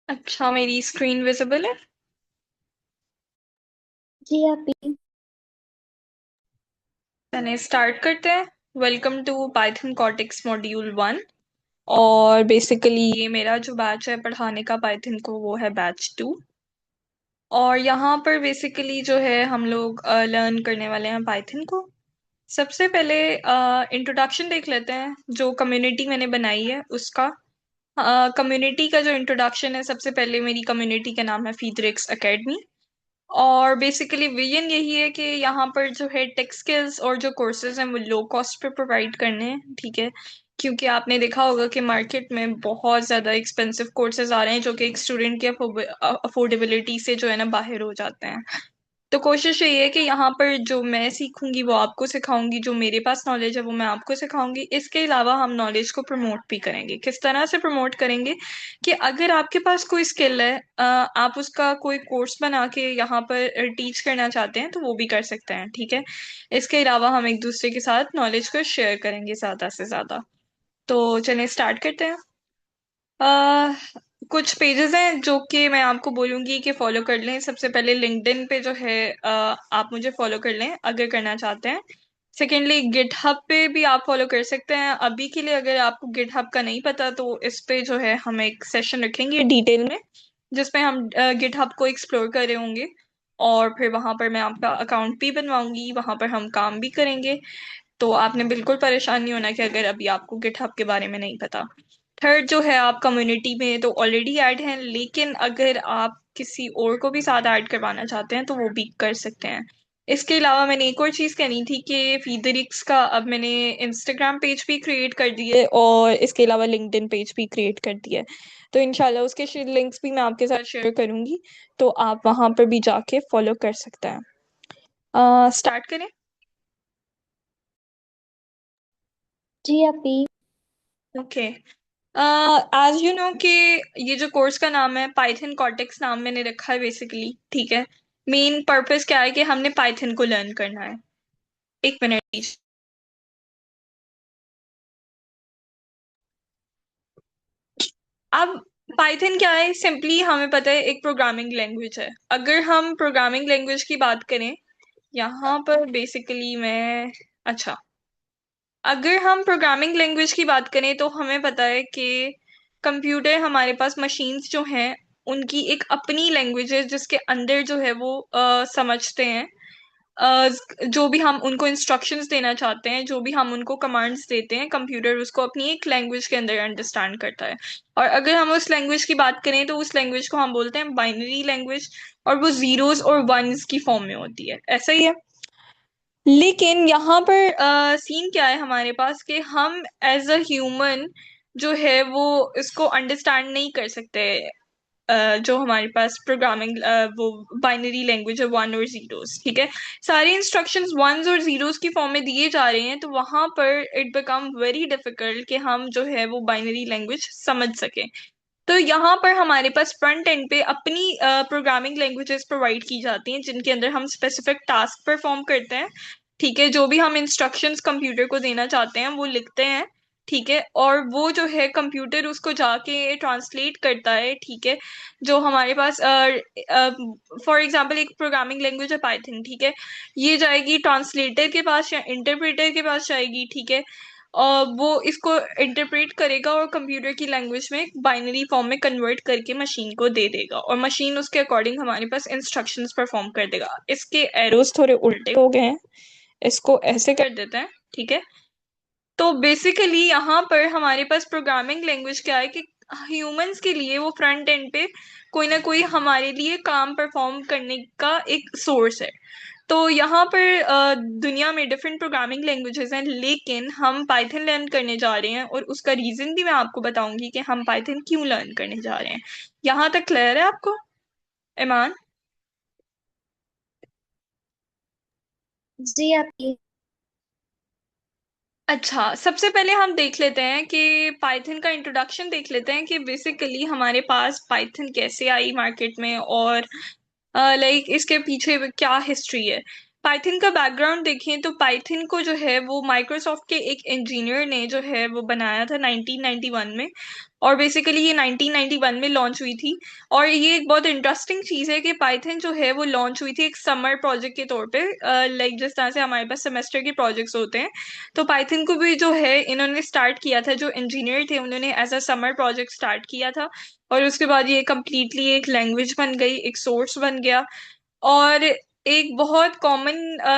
अच्छा, मेरी screen visible है। जी आप भी। चलिए स्टार्ट करते हैं। Welcome to Python cortex module 1। और बेसिकली ये मेरा जो बैच है पढ़ाने का पाइथन को, वो है बैच 2। और यहाँ पर बेसिकली जो है हम लोग लर्न करने वाले हैं पाइथन को। सबसे पहले इंट्रोडक्शन देख लेते हैं, जो कम्युनिटी मैंने बनाई है उसका। कम्युनिटी का जो इंट्रोडक्शन है, सबसे पहले मेरी कम्युनिटी का नाम है फीडरिक्स एकेडमी। और बेसिकली विजन यही है कि यहाँ पर जो है टेक स्किल्स और जो कोर्सेज हैं वो लो कॉस्ट पे प्रोवाइड करने हैं, ठीक है। क्योंकि आपने देखा होगा कि मार्केट में बहुत ज़्यादा एक्सपेंसिव कोर्सेज आ रहे हैं जो कि एक स्टूडेंट की अफोर्डेबिलिटी से जो है ना बाहर हो जाते हैं। तो कोशिश यही है कि यहाँ पर जो मैं सीखूंगी वो आपको सिखाऊंगी, जो मेरे पास नॉलेज है वो मैं आपको सिखाऊंगी। इसके अलावा हम नॉलेज को प्रमोट भी करेंगे। किस तरह से प्रमोट करेंगे कि अगर आपके पास कोई स्किल है, आप उसका कोई कोर्स बना के यहाँ पर टीच करना चाहते हैं तो वो भी कर सकते हैं, ठीक है। इसके अलावा हम एक दूसरे के साथ नॉलेज को शेयर करेंगे ज़्यादा से ज़्यादा। तो चलिए स्टार्ट करते हैं। अह कुछ पेजेस हैं जो कि मैं आपको बोलूंगी कि फॉलो कर लें। सबसे पहले लिंक्डइन पे जो है आप मुझे फॉलो कर लें अगर करना चाहते हैं। सेकेंडली गिटहब पे भी आप फॉलो कर सकते हैं। अभी के लिए अगर आपको गिटहब का नहीं पता तो इस पे जो है हम एक सेशन रखेंगे डिटेल में, जिसमें हम गिटहब को एक्सप्लोर कर रहे होंगे। और फिर वहां पर मैं आपका अकाउंट भी बनवाऊंगी, वहां पर हम काम भी करेंगे। तो आपने बिल्कुल परेशान नहीं होना कि अगर अभी आपको गिटहब के बारे में नहीं पता। थर्ड जो है, आप कम्युनिटी में तो ऑलरेडी ऐड हैं, लेकिन अगर आप किसी और को भी साथ ऐड करवाना चाहते हैं तो वो भी कर सकते हैं। इसके अलावा मैंने एक और चीज़ कहनी थी कि फीदरिक्स का अब मैंने इंस्टाग्राम पेज भी क्रिएट कर दी है और इसके अलावा लिंक्डइन पेज भी क्रिएट कर दिया है। तो इंशाल्लाह उसके लिंक्स भी मैं आपके साथ शेयर करूंगी। तो आप वहां पर भी जाके फॉलो कर सकते हैं। स्टार्ट करें। जी आप भी। ओके। आज यू नो कि ये जो कोर्स का नाम है पाइथन कॉर्टेक्स नाम मैंने रखा है बेसिकली, ठीक है। मेन पर्पस क्या है कि हमने पाइथन को लर्न करना है। एक मिनट प्लीज। अब पाइथन क्या है, सिंपली हमें पता है एक प्रोग्रामिंग लैंग्वेज है। अगर हम प्रोग्रामिंग लैंग्वेज की बात करें, यहाँ पर बेसिकली मैं, अच्छा, अगर हम प्रोग्रामिंग लैंग्वेज की बात करें तो हमें पता है कि कंप्यूटर, हमारे पास मशीन्स जो हैं उनकी एक अपनी लैंग्वेज है जिसके अंदर जो है वो समझते हैं। अ, जो भी हम उनको इंस्ट्रक्शंस देना चाहते हैं, जो भी हम उनको कमांड्स देते हैं, कंप्यूटर उसको अपनी एक लैंग्वेज के अंदर अंडरस्टैंड करता है। और अगर हम उस लैंग्वेज की बात करें तो उस लैंग्वेज को हम बोलते हैं बाइनरी लैंग्वेज। और वो जीरोस और वंस की फॉर्म में होती है, ऐसा ही है। लेकिन यहाँ पर सीन क्या है हमारे पास कि हम एज अ ह्यूमन जो है वो इसको अंडरस्टैंड नहीं कर सकते। जो हमारे पास प्रोग्रामिंग वो बाइनरी लैंग्वेज है, वन और जीरोस, ठीक है। सारे इंस्ट्रक्शंस वंस और जीरोस की फॉर्म में दिए जा रहे हैं, तो वहां पर इट बिकम वेरी डिफिकल्ट कि हम जो है वो बाइनरी लैंग्वेज समझ सकें। तो यहाँ पर हमारे पास फ्रंट एंड पे अपनी प्रोग्रामिंग लैंग्वेजेस प्रोवाइड की जाती हैं जिनके अंदर हम स्पेसिफिक टास्क परफॉर्म करते हैं, ठीक है। जो भी हम इंस्ट्रक्शंस कंप्यूटर को देना चाहते हैं वो लिखते हैं, ठीक है। और वो जो है कंप्यूटर उसको जाके ट्रांसलेट करता है, ठीक है। जो हमारे पास फॉर एग्जांपल एक प्रोग्रामिंग लैंग्वेज है पाइथन, ठीक है। ये जाएगी ट्रांसलेटर के पास या इंटरप्रेटर के पास जाएगी, ठीक है। और वो इसको इंटरप्रेट करेगा और कंप्यूटर की लैंग्वेज में बाइनरी फॉर्म में कन्वर्ट करके मशीन को दे देगा, और मशीन उसके अकॉर्डिंग हमारे पास इंस्ट्रक्शंस परफॉर्म कर देगा। इसके एरोस थोड़े उल्टे हो गए हैं, इसको ऐसे कर देते हैं, ठीक है। तो बेसिकली यहाँ पर हमारे पास प्रोग्रामिंग लैंग्वेज क्या है कि ह्यूमंस के लिए वो फ्रंट एंड पे कोई ना कोई हमारे लिए काम परफॉर्म करने का एक सोर्स है। तो यहाँ पर दुनिया में डिफरेंट प्रोग्रामिंग लैंग्वेजेस हैं, लेकिन हम पाइथन लर्न करने जा रहे हैं और उसका रीजन भी मैं आपको बताऊंगी कि हम पाइथन क्यों लर्न करने जा रहे हैं। यहाँ तक क्लियर है आपको, ईमान? जी आप भी। अच्छा, सबसे पहले हम देख लेते हैं कि पाइथन का इंट्रोडक्शन देख लेते हैं कि बेसिकली हमारे पास पाइथन कैसे आई मार्केट में, और लाइक इसके पीछे क्या हिस्ट्री है। पाइथन का बैकग्राउंड देखें तो पाइथन को जो है वो माइक्रोसॉफ्ट के एक इंजीनियर ने जो है वो बनाया था 1991 में। और बेसिकली ये 1991 में लॉन्च हुई थी। और ये एक बहुत इंटरेस्टिंग चीज़ है कि पाइथन जो है वो लॉन्च हुई थी एक समर प्रोजेक्ट के तौर पे। लाइक जिस तरह से हमारे पास सेमेस्टर के प्रोजेक्ट्स होते हैं, तो पाइथन को भी जो है इन्होंने स्टार्ट किया था, जो इंजीनियर थे उन्होंने as a summer project start किया था। और उसके बाद ये कम्प्लीटली एक लैंग्वेज बन गई, एक सोर्स बन गया। और एक बहुत कॉमन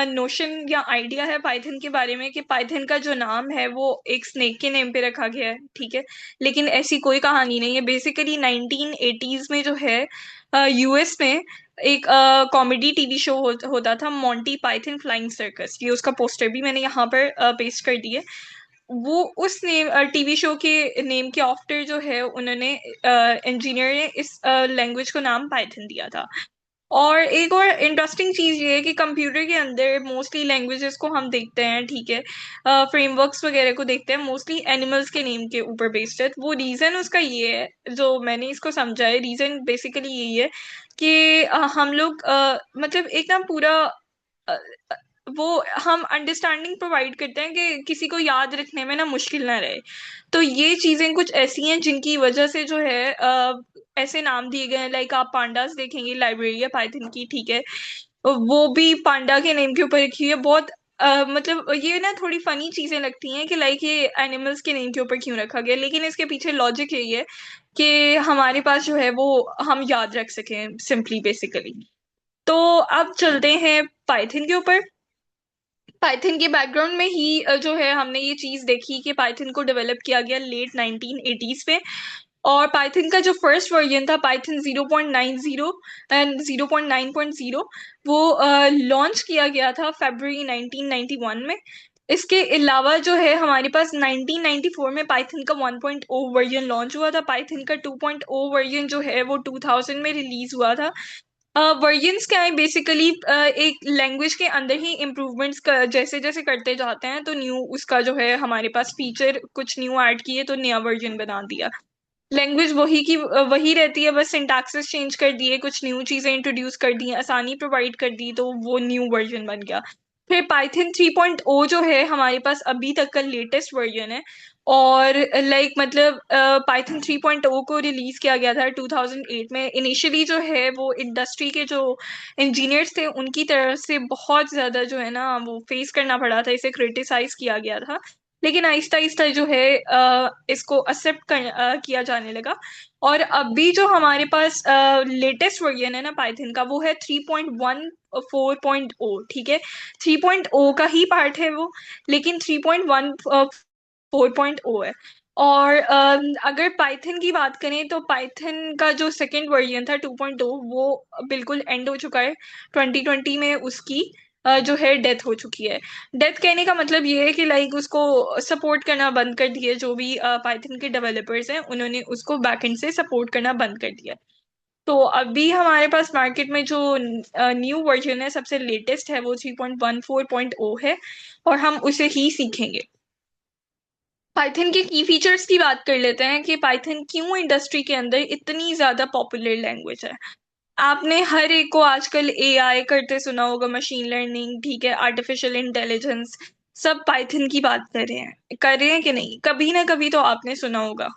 नोशन या आइडिया है पाइथन के बारे में कि पाइथन का जो नाम है वो एक स्नेक के नेम पे रखा गया है, ठीक है। लेकिन ऐसी कोई कहानी नहीं है। बेसिकली 1980s में जो है यूएस में एक कॉमेडी टीवी शो होता था, मोंटी पाइथन फ्लाइंग सर्कस। ये उसका पोस्टर भी मैंने यहाँ पर पेस्ट कर दिए। वो उस नेम टीवी शो के नेम के आफ्टर जो है उन्होंने इंजीनियर ने इस लैंग्वेज को नाम पाइथन दिया था। और एक और इंटरेस्टिंग चीज ये है कि कंप्यूटर के अंदर मोस्टली लैंग्वेजेस को हम देखते हैं, ठीक है, फ्रेमवर्क्स वगैरह को देखते हैं, मोस्टली एनिमल्स के नेम के ऊपर बेस्ड है। वो रीजन उसका ये है, जो मैंने इसको समझा है, रीजन बेसिकली यही है कि हम लोग मतलब एक ना पूरा अ, अ, वो हम अंडरस्टैंडिंग प्रोवाइड करते हैं कि किसी को याद रखने में ना मुश्किल ना रहे। तो ये चीजें कुछ ऐसी हैं जिनकी वजह से जो है ऐसे नाम दिए गए हैं। लाइक आप पांडास देखेंगे, लाइब्रेरिया पाइथन की, ठीक है, वो भी पांडा के नेम के ऊपर रखी हुई है। बहुत मतलब ये ना थोड़ी फनी चीजें लगती हैं कि लाइक ये एनिमल्स के नेम के ऊपर क्यों रखा गया, लेकिन इसके पीछे लॉजिक यही है कि हमारे पास जो है वो हम याद रख सकें सिंपली बेसिकली। तो अब चलते हैं पाइथन के ऊपर। पाइथन के बैकग्राउंड में ही जो है हमने ये चीज देखी कि पाइथन को डेवलप किया गया लेट 1980s में। और पाइथन का जो फर्स्ट वर्जन था पाइथन 0.90 एंड 0.9.0, वो लॉन्च किया गया था फरवरी 1991 में। इसके अलावा जो है हमारे पास 1994 में पाइथन का 1.0 वर्जन लॉन्च हुआ था। पाइथन का 2.0 वर्जन जो है वो 2000 में रिलीज हुआ था। वर्जन्स क्या है बेसिकली, एक लैंग्वेज के अंदर ही इम्प्रूवमेंट्स जैसे जैसे करते जाते हैं तो न्यू उसका जो है हमारे पास फीचर कुछ न्यू ऐड किए तो नया वर्जन बना दिया। लैंग्वेज वही की वही रहती है, बस सिंटैक्सेस चेंज कर दिए, कुछ न्यू चीजें इंट्रोड्यूस कर दी, आसानी प्रोवाइड कर दी, तो वो न्यू वर्जन बन गया। फिर पाइथन 3.0 जो है हमारे पास अभी तक का लेटेस्ट वर्जन है। और लाइक मतलब पाइथन 3.0 को रिलीज किया गया था 2008 में। इनिशियली जो है वो इंडस्ट्री के जो इंजीनियर्स थे उनकी तरफ से बहुत ज्यादा जो है ना वो फेस करना पड़ा था, इसे क्रिटिसाइज किया गया था। लेकिन आहिस्ता आहिस्ता जो है इसको एक्सेप्ट किया जाने लगा। और अभी जो हमारे पास लेटेस्ट वर्जन है ना पाइथन का, वो है 3.14.0, ठीक है। 3.0 का ही पार्ट है वो, लेकिन 3.14.0 है। और अगर पाइथन की बात करें तो पाइथन का जो सेकंड वर्जन था 2.0, वो बिल्कुल एंड हो चुका है। 2020 में उसकी जो है डेथ हो चुकी है। डेथ कहने का मतलब ये है कि लाइक उसको सपोर्ट करना बंद कर दिया, जो भी पाइथन के डेवलपर्स हैं उन्होंने उसको बैकएंड से सपोर्ट करना बंद कर दिया। तो अभी हमारे पास मार्केट में जो न्यू वर्जन है सबसे लेटेस्ट है वो 3.14.0 है। और हम उसे ही सीखेंगे। पाइथन के की फीचर्स की बात कर लेते हैं कि पाइथन क्यों इंडस्ट्री के अंदर इतनी ज्यादा पॉपुलर लैंग्वेज है। आपने हर एक को आजकल एआई करते सुना होगा, मशीन लर्निंग, ठीक है, आर्टिफिशियल इंटेलिजेंस, सब पाइथन की बात कर रहे हैं कि नहीं, कभी ना कभी तो आपने सुना होगा,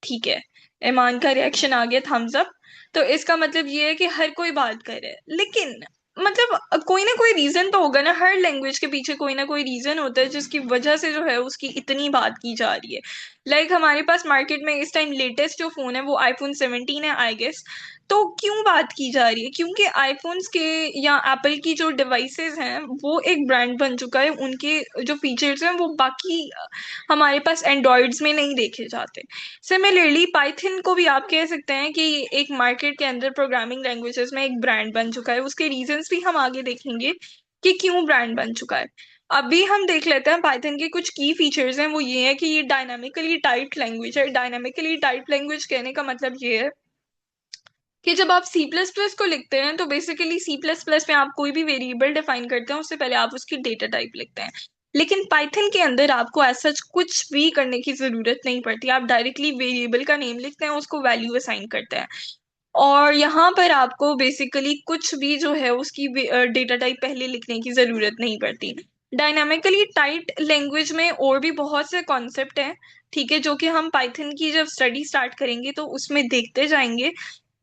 ठीक है। ईमान का रिएक्शन आ गया, थम्स अप। तो इसका मतलब ये है कि हर कोई बात कर रहा है, लेकिन मतलब कोई ना कोई रीजन तो होगा ना, हर लैंग्वेज के पीछे कोई ना कोई रीजन होता है जिसकी वजह से जो है उसकी इतनी बात की जा रही है। लाइक हमारे पास मार्केट में इस टाइम लेटेस्ट जो फोन है वो आईफोन 17 है आई गेस। तो क्यों बात की जा रही है, क्योंकि आईफोन्स के या एप्पल की जो डिवाइसेस हैं वो एक ब्रांड बन चुका है, उनके जो फीचर्स हैं वो बाकी हमारे पास एंड्रॉइड्स में नहीं देखे जाते। सिमिलरली पाइथन को भी आप कह सकते हैं कि एक मार्केट के अंदर प्रोग्रामिंग लैंग्वेजेस में एक ब्रांड बन चुका है। उसके रीजंस भी हम आगे देखेंगे कि क्यों ब्रांड बन चुका है। अभी हम देख लेते हैं पाइथन के कुछ की फीचर्स हैं, वो ये है कि ये डायनामिकली टाइप्ड लैंग्वेज है। डायनामिकली टाइप्ड लैंग्वेज कहने का मतलब ये है कि जब आप सी प्लस प्लस को लिखते हैं तो बेसिकली सी प्लस प्लस में आप कोई भी वेरिएबल डिफाइन करते हैं उससे पहले आप उसकी डेटा टाइप लिखते हैं। लेकिन पाइथन के अंदर आपको ऐसा कुछ भी करने की जरूरत नहीं पड़ती, आप डायरेक्टली वेरिएबल का नेम लिखते हैं, उसको वैल्यू असाइन करते हैं। और यहाँ पर आपको बेसिकली कुछ भी जो है उसकी डेटा टाइप पहले लिखने की जरूरत नहीं पड़ती। डायनामिकली टाइप्ड लैंग्वेज में और भी बहुत से कॉन्सेप्ट हैं, ठीक है, जो कि हम पाइथन की जब स्टडी स्टार्ट करेंगे तो उसमें देखते जाएंगे।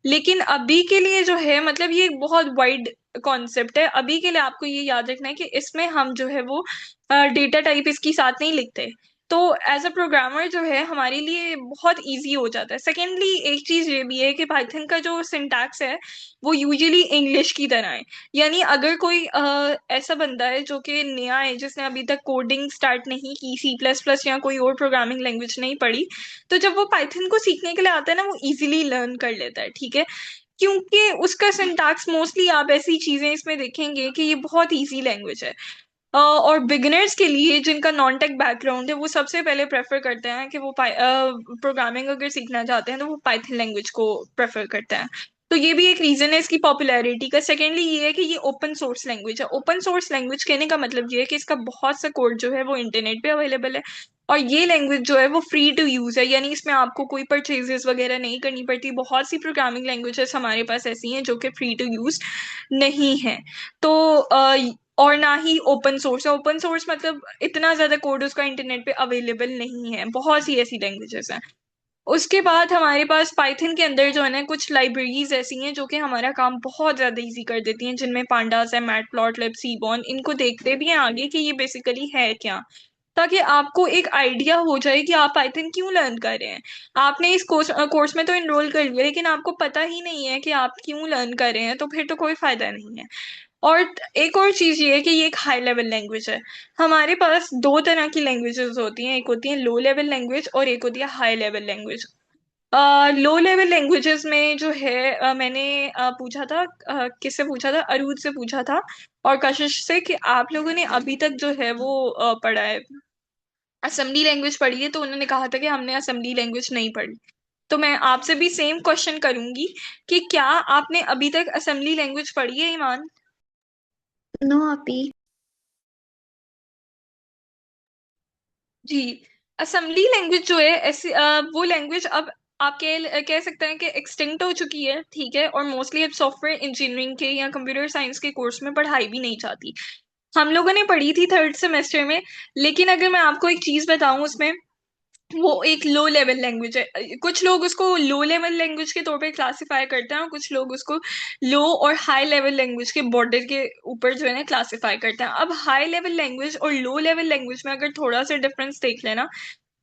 लेकिन अभी के लिए जो है मतलब ये एक बहुत वाइड कॉन्सेप्ट है। अभी के लिए आपको ये याद रखना है कि इसमें हम जो है वो डेटा टाइप इसके साथ नहीं लिखते। तो एज अ प्रोग्रामर जो है हमारे लिए बहुत इजी हो जाता है। सेकेंडली एक चीज ये भी है कि पाइथन का जो सिंटैक्स है वो यूजुअली इंग्लिश की तरह है। यानी अगर कोई ऐसा बंदा है जो कि नया है, जिसने अभी तक कोडिंग स्टार्ट नहीं की, सी प्लस प्लस या कोई और प्रोग्रामिंग लैंग्वेज नहीं पढ़ी, तो जब वो पाइथन को सीखने के लिए आता है ना वो इजीली लर्न कर लेता है, ठीक है। क्योंकि उसका सिंटैक्स मोस्टली आप ऐसी चीजें इसमें देखेंगे कि ये बहुत इजी लैंग्वेज है। और बिगिनर्स के लिए जिनका नॉन टेक बैकग्राउंड है वो सबसे पहले प्रेफर करते हैं कि वो प्रोग्रामिंग अगर सीखना चाहते हैं तो वो पाइथन लैंग्वेज को प्रेफर करते हैं। तो ये भी एक रीजन है इसकी पॉपुलैरिटी का। सेकेंडली ये है कि ये ओपन सोर्स लैंग्वेज है। ओपन सोर्स लैंग्वेज कहने का मतलब ये है कि इसका बहुत सा कोड जो है वो इंटरनेट पे अवेलेबल है। और ये लैंग्वेज जो है वो फ्री टू यूज है, यानी इसमें आपको कोई परचेजेस वगैरह नहीं करनी पड़ती। बहुत सी प्रोग्रामिंग लैंग्वेजेस हमारे पास ऐसी हैं जो कि फ्री टू यूज नहीं है। तो और ना ही ओपन सोर्स है। ओपन सोर्स मतलब इतना ज्यादा कोड उसका इंटरनेट पे अवेलेबल नहीं है। बहुत सी ऐसी लैंग्वेजेस हैं। उसके बाद हमारे पास पाइथन के अंदर जो है ना कुछ लाइब्रेरीज ऐसी हैं जो कि हमारा काम बहुत ज्यादा इजी कर देती हैं, जिनमें पांडास है, मैटप्लॉटलिब, सीबॉन। इनको देखते भी हैं आगे कि ये बेसिकली है क्या, ताकि आपको एक आइडिया हो जाए कि आप पाइथन क्यों लर्न कर रहे हैं। आपने इस कोर्स में तो एनरोल कर लिया लेकिन आपको पता ही नहीं है कि आप क्यों लर्न कर रहे हैं, तो फिर तो कोई फायदा नहीं है। और एक और चीज ये है कि ये एक हाई लेवल लैंग्वेज है। हमारे पास दो तरह की लैंग्वेजेस होती हैं, एक होती है लो लेवल लैंग्वेज और एक होती है high level language. Low level languages में जो है मैंने पूछा था, किससे पूछा था, अरूज से पूछा था और कशिश से, कि आप लोगों ने अभी तक जो है वो पढ़ा है, असेंबली लैंग्वेज पढ़ी है? तो उन्होंने कहा था कि हमने असेंबली लैंग्वेज नहीं पढ़ी। तो मैं आपसे भी सेम क्वेश्चन करूंगी कि क्या आपने अभी तक असेंबली लैंग्वेज पढ़ी है, ईमान? नो आपी। जी। असेंबली लैंग्वेज जो है ऐसी वो लैंग्वेज अब आप कह सकते हैं कि एक्सटिंक्ट हो चुकी है, ठीक है। और मोस्टली अब सॉफ्टवेयर इंजीनियरिंग के या कंप्यूटर साइंस के कोर्स में पढ़ाई भी नहीं जाती। हम लोगों ने पढ़ी थी थर्ड सेमेस्टर में। लेकिन अगर मैं आपको एक चीज बताऊं उसमें, वो एक लो लेवल लैंग्वेज है। कुछ लोग उसको लो लेवल लैंग्वेज के तौर पे क्लासिफाई करते हैं और कुछ लोग उसको लो और हाई लेवल लैंग्वेज के बॉर्डर के ऊपर जो है ना क्लासिफाई करते हैं। अब हाई लेवल लैंग्वेज और लो लेवल लैंग्वेज में अगर थोड़ा सा डिफरेंस देख लेना,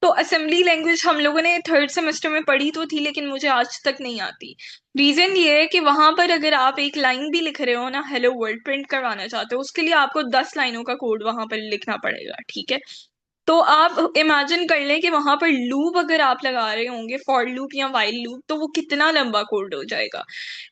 तो असेंबली लैंग्वेज हम लोगों ने थर्ड सेमेस्टर में पढ़ी तो थी लेकिन मुझे आज तक नहीं आती। रीजन ये है कि वहां पर अगर आप एक लाइन भी लिख रहे हो ना, हेलो वर्ल्ड प्रिंट करवाना चाहते हो, उसके लिए आपको 10 लाइनों का कोड वहां पर लिखना पड़ेगा, ठीक है। तो आप इमेजिन कर लें कि वहां पर लूप अगर आप लगा रहे होंगे, फॉर लूप या वाइल लूप, तो वो कितना लंबा कोड हो जाएगा।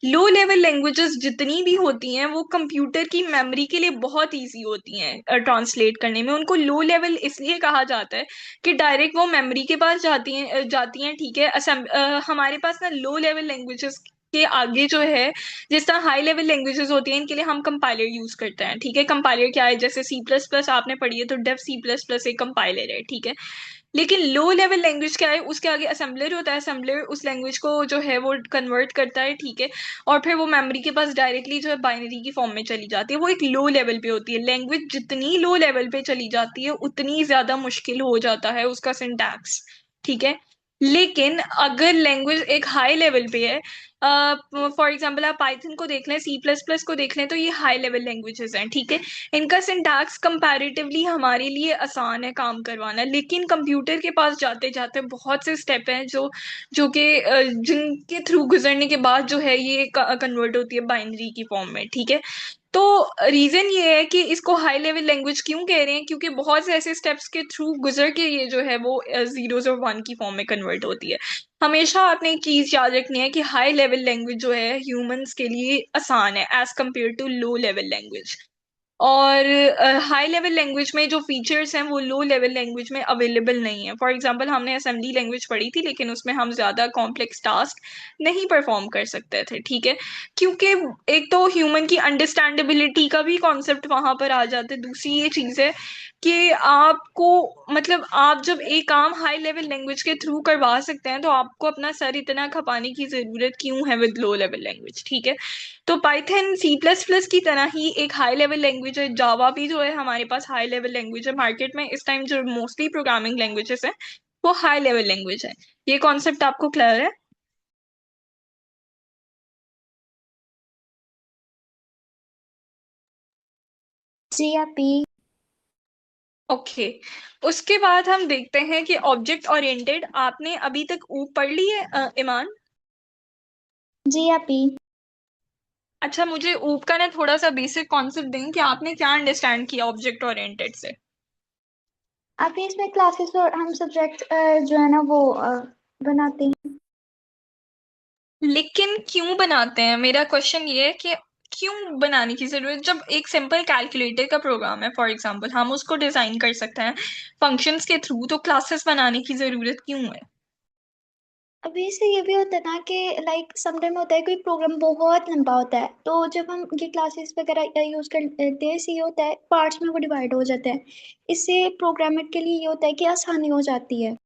लो लेवल लैंग्वेजेस जितनी भी होती हैं वो कंप्यूटर की मेमोरी के लिए बहुत इजी होती हैं ट्रांसलेट करने में। उनको लो लेवल इसलिए कहा जाता है कि डायरेक्ट वो मेमोरी के पास जाती हैं, ठीक है। हमारे पास ना लो लेवल लैंग्वेजेस के आगे जो है, जिस तरह हाई लेवल लैंग्वेजेस होती हैं, इनके लिए हम कंपाइलर यूज करते हैं, ठीक है। कंपाइलर क्या है? जैसे सी प्लस प्लस आपने पढ़ी है तो डेव सी प्लस प्लस एक कंपाइलर है, ठीक है। लेकिन लो लेवल लैंग्वेज क्या है? उसके आगे असेंबलर होता है। असेंबलर उस लैंग्वेज को जो है वो कन्वर्ट करता है, ठीक है। और फिर वो मेमोरी के पास डायरेक्टली जो है बाइनरी की फॉर्म में चली जाती है। वो एक लो लेवल पे होती है। लैंग्वेज जितनी लो लेवल पे चली जाती है उतनी ज्यादा मुश्किल हो जाता है उसका सिंटैक्स, ठीक है। लेकिन अगर लैंग्वेज एक हाई लेवल पे है, फॉर एग्जाम्पल आप पाइथन को देख लें, सी प्लस प्लस को देख लें, तो ये हाई लेवल लैंग्वेजेस हैं, ठीक है। इनका सिंटैक्स कंपैरेटिवली हमारे लिए आसान है काम करवाना। लेकिन कंप्यूटर के पास जाते जाते बहुत से स्टेप हैं जो जो कि जिनके थ्रू गुजरने के बाद जो है ये कन्वर्ट होती है बाइनरी की फॉर्म में, ठीक है। तो रीजन ये है कि इसको हाई लेवल लैंग्वेज क्यों कह रहे हैं, क्योंकि बहुत से ऐसे स्टेप्स के थ्रू गुजर के ये जो है वो जीरोस और वन की फॉर्म में कन्वर्ट होती है। हमेशा आपने एक चीज याद रखनी है कि हाई लेवल लैंग्वेज जो है ह्यूमंस के लिए आसान है as compare to low level language. और हाई लेवल लैंग्वेज में जो फीचर्स हैं वो लो लेवल लैंग्वेज में अवेलेबल नहीं है। फॉर एग्जांपल हमने असेंबली लैंग्वेज पढ़ी थी, लेकिन उसमें हम ज्यादा कॉम्प्लेक्स टास्क नहीं परफॉर्म कर सकते थे, ठीक है। क्योंकि एक तो ह्यूमन की अंडरस्टैंडेबिलिटी का भी कॉन्सेप्ट वहां पर आ जाता है। दूसरी ये चीज है कि आपको मतलब आप जब एक काम हाई लेवल लैंग्वेज के थ्रू करवा सकते हैं, तो आपको अपना सर इतना खपाने की जरूरत क्यों है विद लो लेवल लैंग्वेज, ठीक है। तो पाइथन सी प्लस प्लस की तरह ही एक हाई लेवल लैंग्वेज है। जावा भी जो है हमारे पास हाई लेवल लैंग्वेज है। मार्केट में इस टाइम जो मोस्टली प्रोग्रामिंग लैंग्वेजेस है वो हाई लेवल लैंग्वेज है। ये कॉन्सेप्ट आपको क्लियर है? जी आपी। ओके। उसके बाद हम देखते हैं कि ऑब्जेक्ट ओरिएंटेड आपने अभी तक ऊप पढ़ ली है ईमान? जी आपी। अच्छा, मुझे ऊप का ना थोड़ा सा बेसिक कॉन्सेप्ट दें कि आपने क्या अंडरस्टैंड किया ऑब्जेक्ट ओरिएंटेड से। आपी इसमें क्लासेस और हम सब्जेक्ट जो है ना वो बनाते हैं। लेकिन क्यों बनाते हैं, मेरा क्वेश्चन ये है कि क्यों बनाने की जरूरत, जब एक सिंपल कैलकुलेटर का प्रोग्राम है फॉर एग्जांपल, हम उसको डिजाइन कर सकते हैं फंक्शंस के थ्रू, तो क्लासेस बनाने की जरूरत क्यों है? अभी इससे ये भी होता है ना कि लाइक समटाइम होता है कोई प्रोग्राम बहुत लंबा होता है, तो जब हम ये क्लासेस वगैरह यूज करते हैं इससे ये होता है पार्ट्स में वो डिवाइड हो जाते हैं। इससे प्रोग्रामर के लिए ये होता है कि आसानी हो जाती है।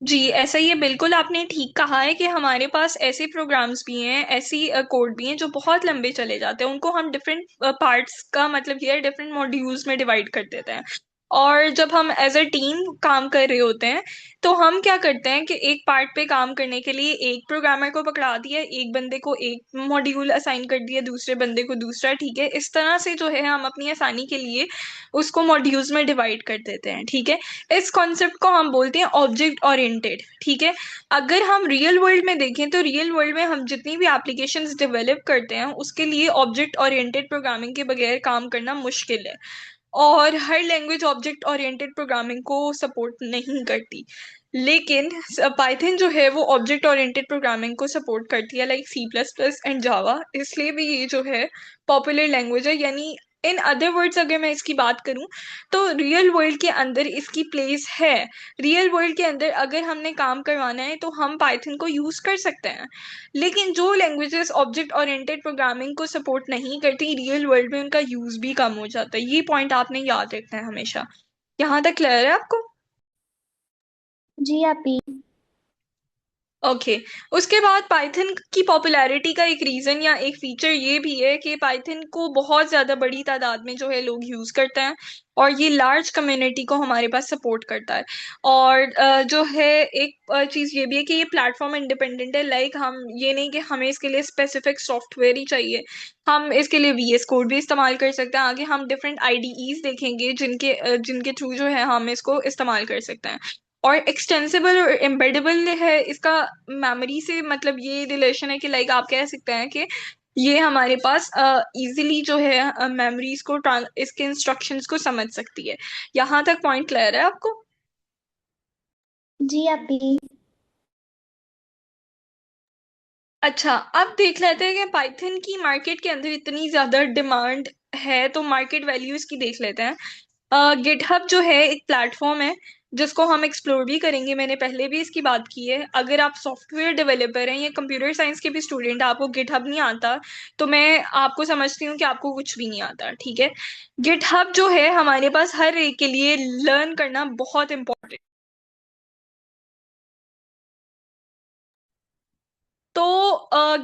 जी ऐसा ही है, बिल्कुल आपने ठीक कहा है कि हमारे पास ऐसे प्रोग्राम्स भी हैं, ऐसी कोड भी हैं जो बहुत लंबे चले जाते हैं। उनको हम डिफरेंट पार्ट्स का मतलब ये है डिफरेंट मॉड्यूल्स में डिवाइड कर देते हैं। और जब हम एज अ टीम काम कर रहे होते हैं, तो हम क्या करते हैं कि एक पार्ट पे काम करने के लिए एक प्रोग्रामर को पकड़ा दिया, एक बंदे को एक मॉड्यूल असाइन कर दिया, दूसरे बंदे को दूसरा, ठीक है। इस तरह से जो है हम अपनी आसानी के लिए उसको मॉड्यूल्स में डिवाइड कर देते हैं, ठीक है। इस कॉन्सेप्ट को हम बोलते हैं ऑब्जेक्ट ओरिएंटेड, ठीक है। अगर हम रियल वर्ल्ड में देखें तो रियल वर्ल्ड में हम जितनी भी एप्लीकेशंस डेवलप करते हैं उसके लिए ऑब्जेक्ट ओरिएंटेड प्रोग्रामिंग के बगैर काम करना मुश्किल है। और हर लैंग्वेज ऑब्जेक्ट ओरिएंटेड प्रोग्रामिंग को सपोर्ट नहीं करती। लेकिन पाइथन जो है वो ऑब्जेक्ट ओरिएंटेड प्रोग्रामिंग को सपोर्ट करती है, like C plus plus and Java. इसलिए भी ये जो है पॉपुलर लैंग्वेज है। यानी इन अदर वर्ड्स अगर मैं इसकी बात करूं, तो रियल वर्ल्ड के अंदर इसकी प्लेस है। रियल वर्ल्ड के अंदर अगर हमने काम करवाना है तो हम पाइथन को यूज कर सकते हैं। लेकिन जो लैंग्वेजेस ऑब्जेक्ट ओरिएंटेड प्रोग्रामिंग को सपोर्ट नहीं करती, रियल वर्ल्ड में उनका यूज भी कम हो जाता है। ये पॉइंट आपने याद रखना है हमेशा। यहाँ तक क्लियर है आपको? जी आपी। ओके। उसके बाद पाइथन की पॉपुलैरिटी का एक रीजन या एक फीचर ये भी है कि पाइथन को बहुत ज्यादा बड़ी तादाद में जो है लोग यूज करते हैं, और ये लार्ज कम्युनिटी को हमारे पास सपोर्ट करता है। और जो है एक चीज ये भी है कि ये प्लेटफॉर्म इंडिपेंडेंट है। लाइक हम ये नहीं कि हमें इसके लिए स्पेसिफिक सॉफ्टवेयर ही चाहिए, हम इसके लिए वीएस कोड भी इस्तेमाल कर सकते हैं। आगे हम डिफरेंट आईडीईज देखेंगे जिनके थ्रू जो है हम इसको इस्तेमाल कर सकते हैं। और एक्सटेंसिबल और एम्बेडेबल है इसका। मेमोरी से मतलब ये रिलेशन है कि लाइक आप कह सकते हैं कि ये हमारे पास इजीली जो है मेमोरीज को इसके इंस्ट्रक्शंस को समझ सकती है। यहाँ तक पॉइंट क्लियर है आपको? जी आपी। अच्छा, अब देख लेते हैं कि पाइथन की मार्केट के अंदर इतनी ज्यादा डिमांड है, तो मार्केट वैल्यूज की देख लेते हैं। गिटहब जो है एक प्लेटफॉर्म है जिसको हम एक्सप्लोर भी करेंगे। मैंने पहले भी इसकी बात की है। अगर आप सॉफ्टवेयर डेवलपर हैं या कंप्यूटर साइंस के भी स्टूडेंट, आपको गिटहब नहीं आता, तो मैं आपको समझती हूँ कि आपको कुछ भी नहीं आता, ठीक है। गिटहब जो है हमारे पास हर एक के लिए लर्न करना बहुत इंपॉर्टेंट। तो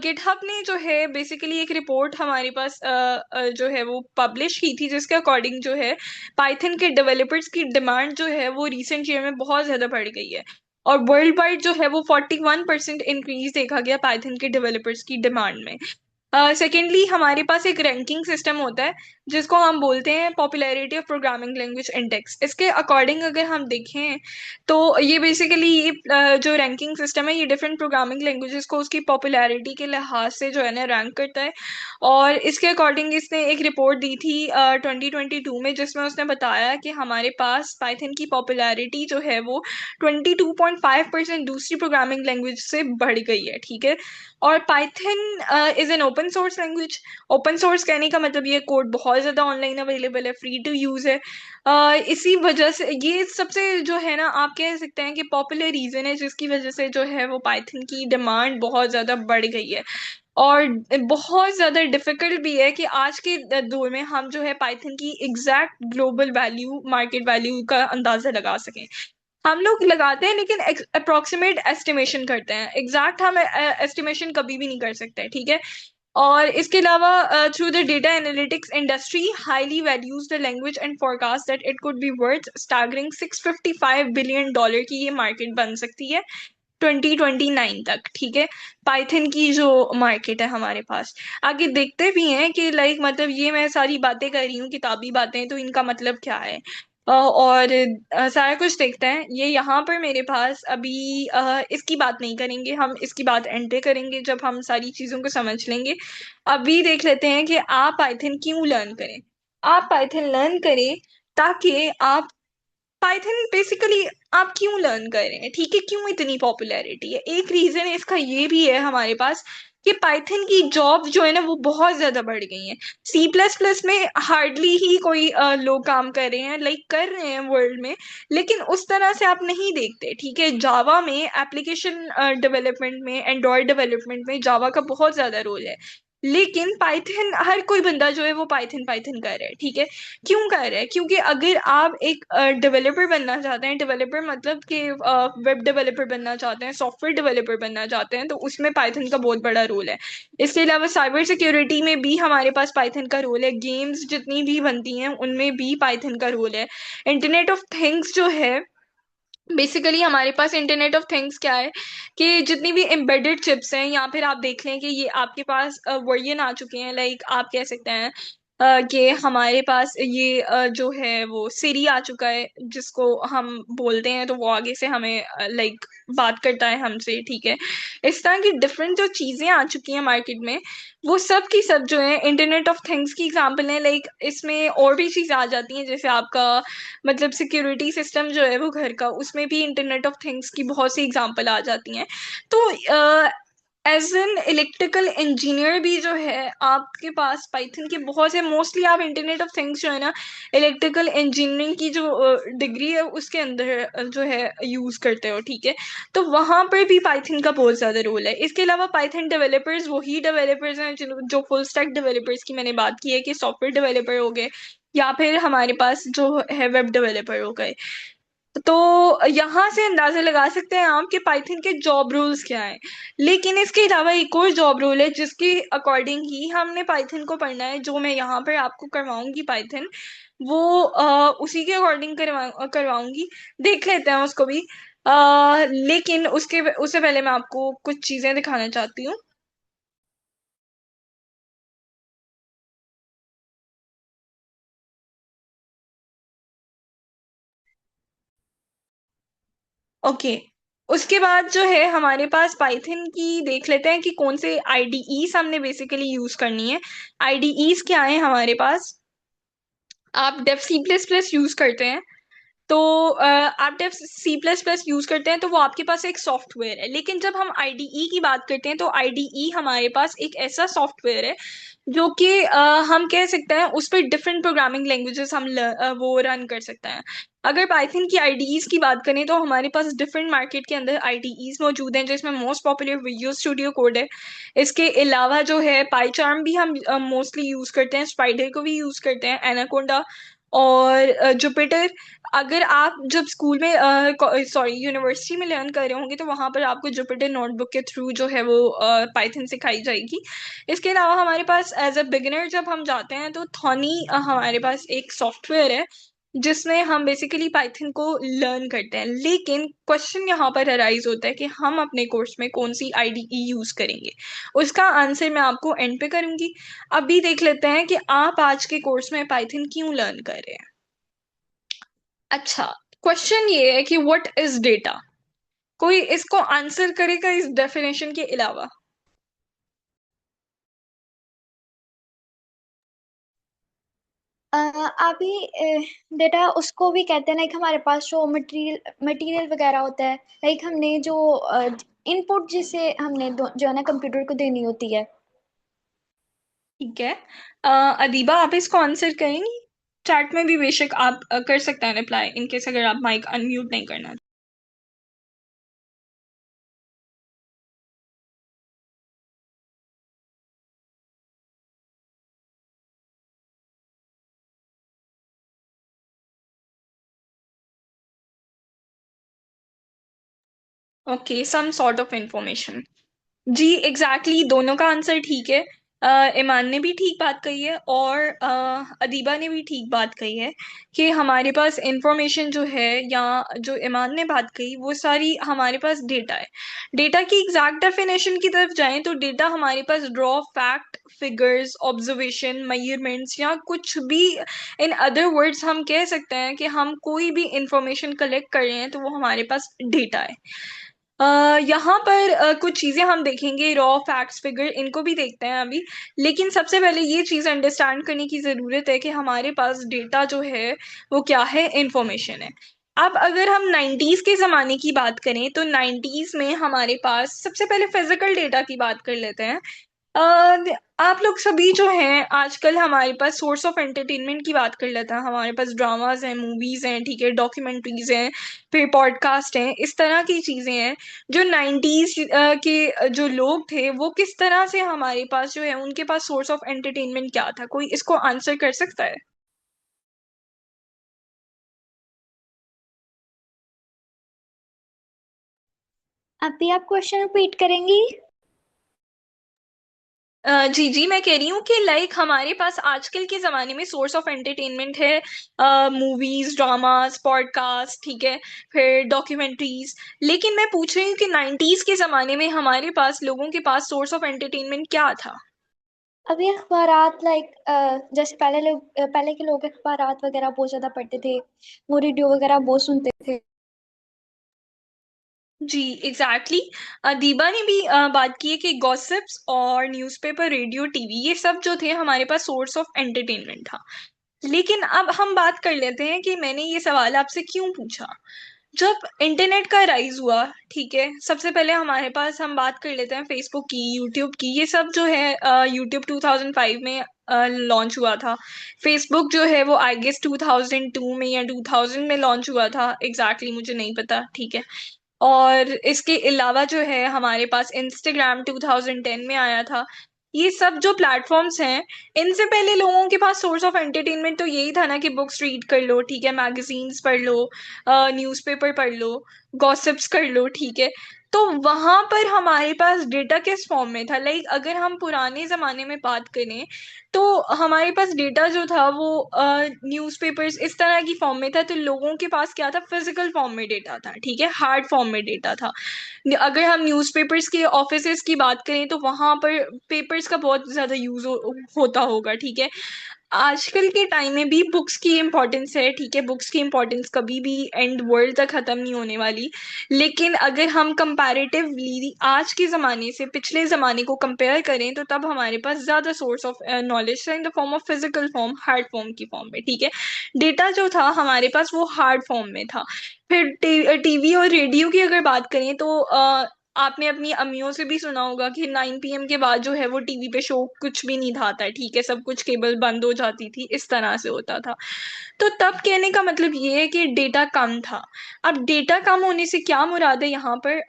गिटहब ने जो है बेसिकली एक रिपोर्ट हमारे पास जो है वो पब्लिश की थी, जिसके अकॉर्डिंग जो है पाइथन के डेवलपर्स की डिमांड जो है वो रिसेंट ईयर में बहुत ज्यादा बढ़ गई है। और वर्ल्ड वाइड जो है वो 41% इंक्रीज देखा गया पाइथन के डेवलपर्स की डिमांड में। सेकेंडली हमारे पास एक रैंकिंग सिस्टम होता है जिसको हम बोलते हैं popularity of programming language index. इसके अकॉर्डिंग अगर हम देखें तो ये बेसिकली ये जो रैंकिंग सिस्टम है ये डिफरेंट प्रोग्रामिंग लैंग्वेजेस को उसकी पॉपुलैरिटी के लिहाज से जो है ना रैंक करता है। और इसके अकॉर्डिंग इसने एक रिपोर्ट दी थी 2022 में, जिसमें उसने बताया कि हमारे पास पाइथन की पॉपुलैरिटी जो है वो 22.5% दूसरी प्रोग्रामिंग लैंग्वेज से बढ़ गई है, ठीक है। और Python is an open source language. Open source कहने का मतलब ये कोड बहुत बहुत ज्यादा ऑनलाइन अवेलेबल है, फ्री टू यूज है। इसी वजह से ये सबसे जो है ना, आप कह सकते हैं कि पॉपुलर रीजन है जिसकी वजह से जो है वो पाइथन की डिमांड बहुत ज्यादा बढ़ गई है। और बहुत ज्यादा डिफिकल्ट भी है कि आज के दौर में हम जो है पाइथन की exact global value, market value का अंदाजा लगा सकें। हम लोग लगाते हैं लेकिन अप्रोक्सीमेट एस्टिमेशन करते हैं, एग्जैक्ट हम एस्टिमेशन कभी भी नहीं कर सकते, ठीक है। और इसके अलावा through the data analytics industry highly values the language and forecast that it could be worth staggering $655 billion की ये मार्केट बन सकती है 2029 तक, ठीक है। पाइथन की जो मार्केट है हमारे पास, आगे देखते भी हैं कि लाइक मतलब ये मैं सारी बातें कर रही हूँ किताबी बातें, तो इनका मतलब क्या है। और सारा कुछ देखते हैं। ये यहाँ पर मेरे पास अभी इसकी बात नहीं करेंगे, हम इसकी बात एंड पे करेंगे जब हम सारी चीजों को समझ लेंगे। अभी देख लेते हैं कि आप पाइथन क्यों लर्न करें। आप पाइथन लर्न करें ताकि आप पाइथन बेसिकली आप क्यों लर्न कर रहे हैं, ठीक है, क्यों इतनी पॉपुलैरिटी है। एक रीजन इसका ये भी है हमारे पास कि पाइथन की जॉब जो है ना वो बहुत ज्यादा बढ़ गई है। सी प्लस प्लस में हार्डली ही कोई लोग काम कर रहे हैं, लाइक कर रहे हैं वर्ल्ड में, लेकिन उस तरह से आप नहीं देखते, ठीक है। जावा में एप्लीकेशन डेवलपमेंट में, एंड्रॉयड डेवलपमेंट में जावा का बहुत ज्यादा रोल है। लेकिन पाइथन हर कोई बंदा जो है वो पाइथन पाइथन कर रहा है, ठीक है। क्यों कर रहे हैं, क्योंकि अगर आप एक डेवलपर बनना चाहते हैं, डेवलपर मतलब कि वेब डेवलपर बनना चाहते हैं, सॉफ्टवेयर डेवलपर बनना चाहते हैं, तो उसमें पाइथन का बहुत बड़ा रोल है। इसके अलावा साइबर सिक्योरिटी में भी हमारे पास पाइथन का रोल है, गेम्स जितनी भी बनती हैं उनमें भी पाइथन का रोल है। इंटरनेट ऑफ थिंग्स जो है, बेसिकली हमारे पास इंटरनेट ऑफ थिंग्स क्या है कि जितनी भी एम्बेडेड चिप्स हैं, या फिर आप देख लें कि ये आपके पास वर्जन आ चुके हैं, लाइक आप कह सकते हैं कि हमारे पास ये जो है वो सिरी आ चुका है, जिसको हम बोलते हैं तो वो आगे से हमें लाइक बात करता है हमसे, ठीक है। इस तरह की डिफरेंट जो चीजें आ चुकी हैं मार्केट में, वो सब की सब जो है इंटरनेट ऑफ थिंग्स की एग्जांपल है। लाइक इसमें और भी चीजें आ जाती हैं, जैसे आपका मतलब सिक्योरिटी सिस्टम जो है वो घर का, उसमें भी इंटरनेट ऑफ थिंग्स की बहुत सी एग्जांपल आ जाती हैं। तो एज एन इलेक्ट्रिकल इंजीनियर भी जो है आपके पास पाइथन के बहुत से, मोस्टली आप इंटरनेट ऑफ थिंग्स जो है ना इलेक्ट्रिकल इंजीनियरिंग की जो डिग्री है उसके अंदर जो है यूज करते हो, ठीक है। तो वहां पर भी पाइथन का बहुत ज्यादा रोल है। इसके अलावा पाइथन डेवलपर्स वही डेवलपर्स हैं जो फुल स्टैक डेवलपर्स की मैंने बात की है, कि सॉफ्टवेयर डेवलपर हो गए या फिर हमारे पास जो है वेब डेवलपर हो गए। तो यहाँ से अंदाजा लगा सकते हैं आप कि पाइथन के जॉब रोल्स क्या हैं। लेकिन इसके अलावा एक और जॉब रोल है जिसके अकॉर्डिंग ही हमने पाइथन को पढ़ना है, जो मैं यहाँ पर आपको करवाऊंगी पाइथन, वो उसी के अकॉर्डिंग करवाऊंगी। देख लेते हैं उसको भी। लेकिन उससे पहले मैं आपको कुछ चीजें दिखाना चाहती हूँ। ओके। उसके बाद जो है हमारे पास पाइथन की देख लेते हैं कि कौन से आईडीईस हमने बेसिकली यूज करनी है। आईडीईस क्या है हमारे पास। आप Dev C plus plus use करते हैं, तो आप जब सी प्लस प्लस यूज करते हैं तो वो आपके पास एक सॉफ्टवेयर है। लेकिन जब हम आईडीई की बात करते हैं तो आईडीई हमारे पास एक ऐसा सॉफ्टवेयर है जो कि हम कह सकते हैं उस पर डिफरेंट प्रोग्रामिंग लैंग्वेजेस वो रन कर सकते हैं। अगर पाइथन की आईडीईज की बात करें तो हमारे पास डिफरेंट मार्केट के अंदर आईडीईज मौजूद हैं, जिसमें most popular visual studio code है। इसके अलावा जो है पाईचार्म भी हम मोस्टली यूज करते हैं, स्पाइडर को भी यूज करते हैं, एनाकोंडा और जुपिटर। अगर आप जब स्कूल में सॉरी यूनिवर्सिटी में लर्न कर रहे होंगे तो वहां पर आपको जुपिटर नोटबुक के थ्रू जो है वो पाइथन सिखाई जाएगी। इसके अलावा हमारे पास एज अ बिगिनर जब हम जाते हैं तो थॉनी हमारे पास एक सॉफ्टवेयर है जिसमें हम बेसिकली पाइथन को लर्न करते हैं। लेकिन क्वेश्चन यहाँ पर अराइज होता है कि हम अपने कोर्स में कौन सी आईडीई यूज करेंगे। उसका आंसर मैं आपको एंड पे करूंगी। अभी देख लेते हैं कि आप आज के कोर्स में पाइथन क्यों लर्न कर रहे हैं। अच्छा, क्वेश्चन ये है कि व्हाट इज डेटा। कोई इसको आंसर करेगा इस डेफिनेशन के अलावा। अभी डेटा उसको भी कहते हैं, लाइक हमारे पास जो मटेरियल मटेरियल वगैरह होता है, लाइक हमने जो इनपुट जिसे हमने जो है ना कंप्यूटर को देनी होती है। ठीक है। अदीबा, आप इसको आंसर करेंगी? चैट में भी बेशक आप कर सकते हैं रिप्लाई, इनकेस अगर आप माइक अनम्यूट नहीं करना। Okay, some sort of information. जी एग्जैक्टली exactly, दोनों का आंसर ठीक है। ईमान ने भी ठीक बात कही है और अदीबा ने भी ठीक बात कही है कि हमारे पास इंफॉर्मेशन जो है, या जो ईमान ने बात कही, वो सारी हमारे पास डेटा है। डेटा की एग्जैक्ट डेफिनेशन की तरफ जाएं तो डेटा हमारे पास raw fact, figures, observation, measurements, या कुछ भी, इन अदर वर्ड्स हम कह सकते हैं कि हम कोई भी इंफॉर्मेशन कलेक्ट कर रहे हैं तो वो हमारे पास डेटा है। यहाँ पर कुछ चीजें हम देखेंगे, रॉ फैक्ट्स, फिगर, इनको भी देखते हैं अभी। लेकिन सबसे पहले ये चीज अंडरस्टैंड करने की जरूरत है कि हमारे पास डेटा जो है वो क्या है, इंफॉर्मेशन है। अब अगर हम 90s के ज़माने की बात करें तो 90s में हमारे पास, सबसे पहले फिजिकल डेटा की बात कर लेते हैं। आप लोग सभी जो हैं आजकल, हमारे पास सोर्स ऑफ एंटरटेनमेंट की बात कर लेते हैं। हमारे पास ड्रामाज हैं, मूवीज हैं, ठीक है, डॉक्यूमेंट्रीज हैं, फिर पॉडकास्ट हैं, इस तरह की चीजें हैं। जो 90s के जो लोग थे वो किस तरह से, हमारे पास जो है उनके पास सोर्स ऑफ एंटरटेनमेंट क्या था? कोई इसको आंसर कर सकता है? अभी आप क्वेश्चन रिपीट करेंगी? जी जी, मैं कह रही हूँ कि लाइक हमारे पास आजकल के ज़माने में सोर्स ऑफ एंटरटेनमेंट है मूवीज, ड्रामास, पॉडकास्ट, ठीक है, फिर डॉक्यूमेंट्रीज। लेकिन मैं पूछ रही हूँ कि 90s के ज़माने में हमारे पास, लोगों के पास सोर्स ऑफ एंटरटेनमेंट क्या था? अभी अखबारात, लाइक जैसे पहले लोग, पहले के लोग अखबारात वगैरह बहुत ज्यादा पढ़ते थे, वो रेडियो वगैरह बहुत सुनते थे। जी एग्जैक्टली exactly. दीबा ने भी बात की है कि गॉसिप्स और न्यूज़पेपर, रेडियो, टीवी, ये सब जो थे हमारे पास सोर्स ऑफ एंटरटेनमेंट था। लेकिन अब हम बात कर लेते हैं कि मैंने ये सवाल आपसे क्यों पूछा। जब इंटरनेट का राइज हुआ, ठीक है, सबसे पहले हमारे पास, हम बात कर लेते हैं फेसबुक की, यूट्यूब की, ये सब जो है, यूट्यूब 2005 में लॉन्च हुआ था। फेसबुक जो है वो आई गेस 2002 में या 2000 में लॉन्च हुआ था, एग्जैक्टली मुझे नहीं पता, ठीक है। और इसके अलावा जो है हमारे पास इंस्टाग्राम 2010 में आया था। ये सब जो प्लेटफॉर्म्स हैं, इनसे पहले लोगों के पास सोर्स ऑफ एंटरटेनमेंट तो यही था ना कि बुक्स रीड कर लो, ठीक है, मैगजीन्स पढ़ लो, न्यूज़पेपर पढ़ लो, गॉसिप्स कर लो, ठीक है। तो वहां पर हमारे पास डेटा किस फॉर्म में था? लाइक अगर हम पुराने जमाने में बात करें तो हमारे पास डेटा जो था वो न्यूज़पेपर्स, इस तरह की फॉर्म में था। तो लोगों के पास क्या था? फिजिकल फॉर्म में डेटा था, ठीक है, हार्ड फॉर्म में डेटा था। अगर हम न्यूज़पेपर्स के ऑफिसेज की बात करें तो वहां पर पेपर्स का बहुत ज्यादा यूज होता होगा, ठीक है। आजकल के टाइम में भी बुक्स की इम्पोर्टेंस है, ठीक है, बुक्स की इम्पोर्टेंस कभी भी एंड वर्ल्ड तक खत्म नहीं होने वाली। लेकिन अगर हम कंपैरेटिवली आज के ज़माने से पिछले ज़माने को कंपेयर करें तो तब हमारे पास ज़्यादा सोर्स ऑफ नॉलेज था in the form of physical form, hard form की फॉर्म में, ठीक है। डेटा जो था हमारे पास वो हार्ड फॉर्म में था। फिर टीवी और रेडियो की अगर बात करें तो आपने अपनी अम्मियों से भी सुना होगा कि 9 PM के बाद जो है वो टीवी पे शो कुछ भी नहीं था आता, ठीक है, सब कुछ, केबल बंद हो जाती थी, इस तरह से होता था। तो तब कहने का मतलब ये है कि डेटा कम था। अब डेटा कम होने से क्या मुराद है यहाँ पर?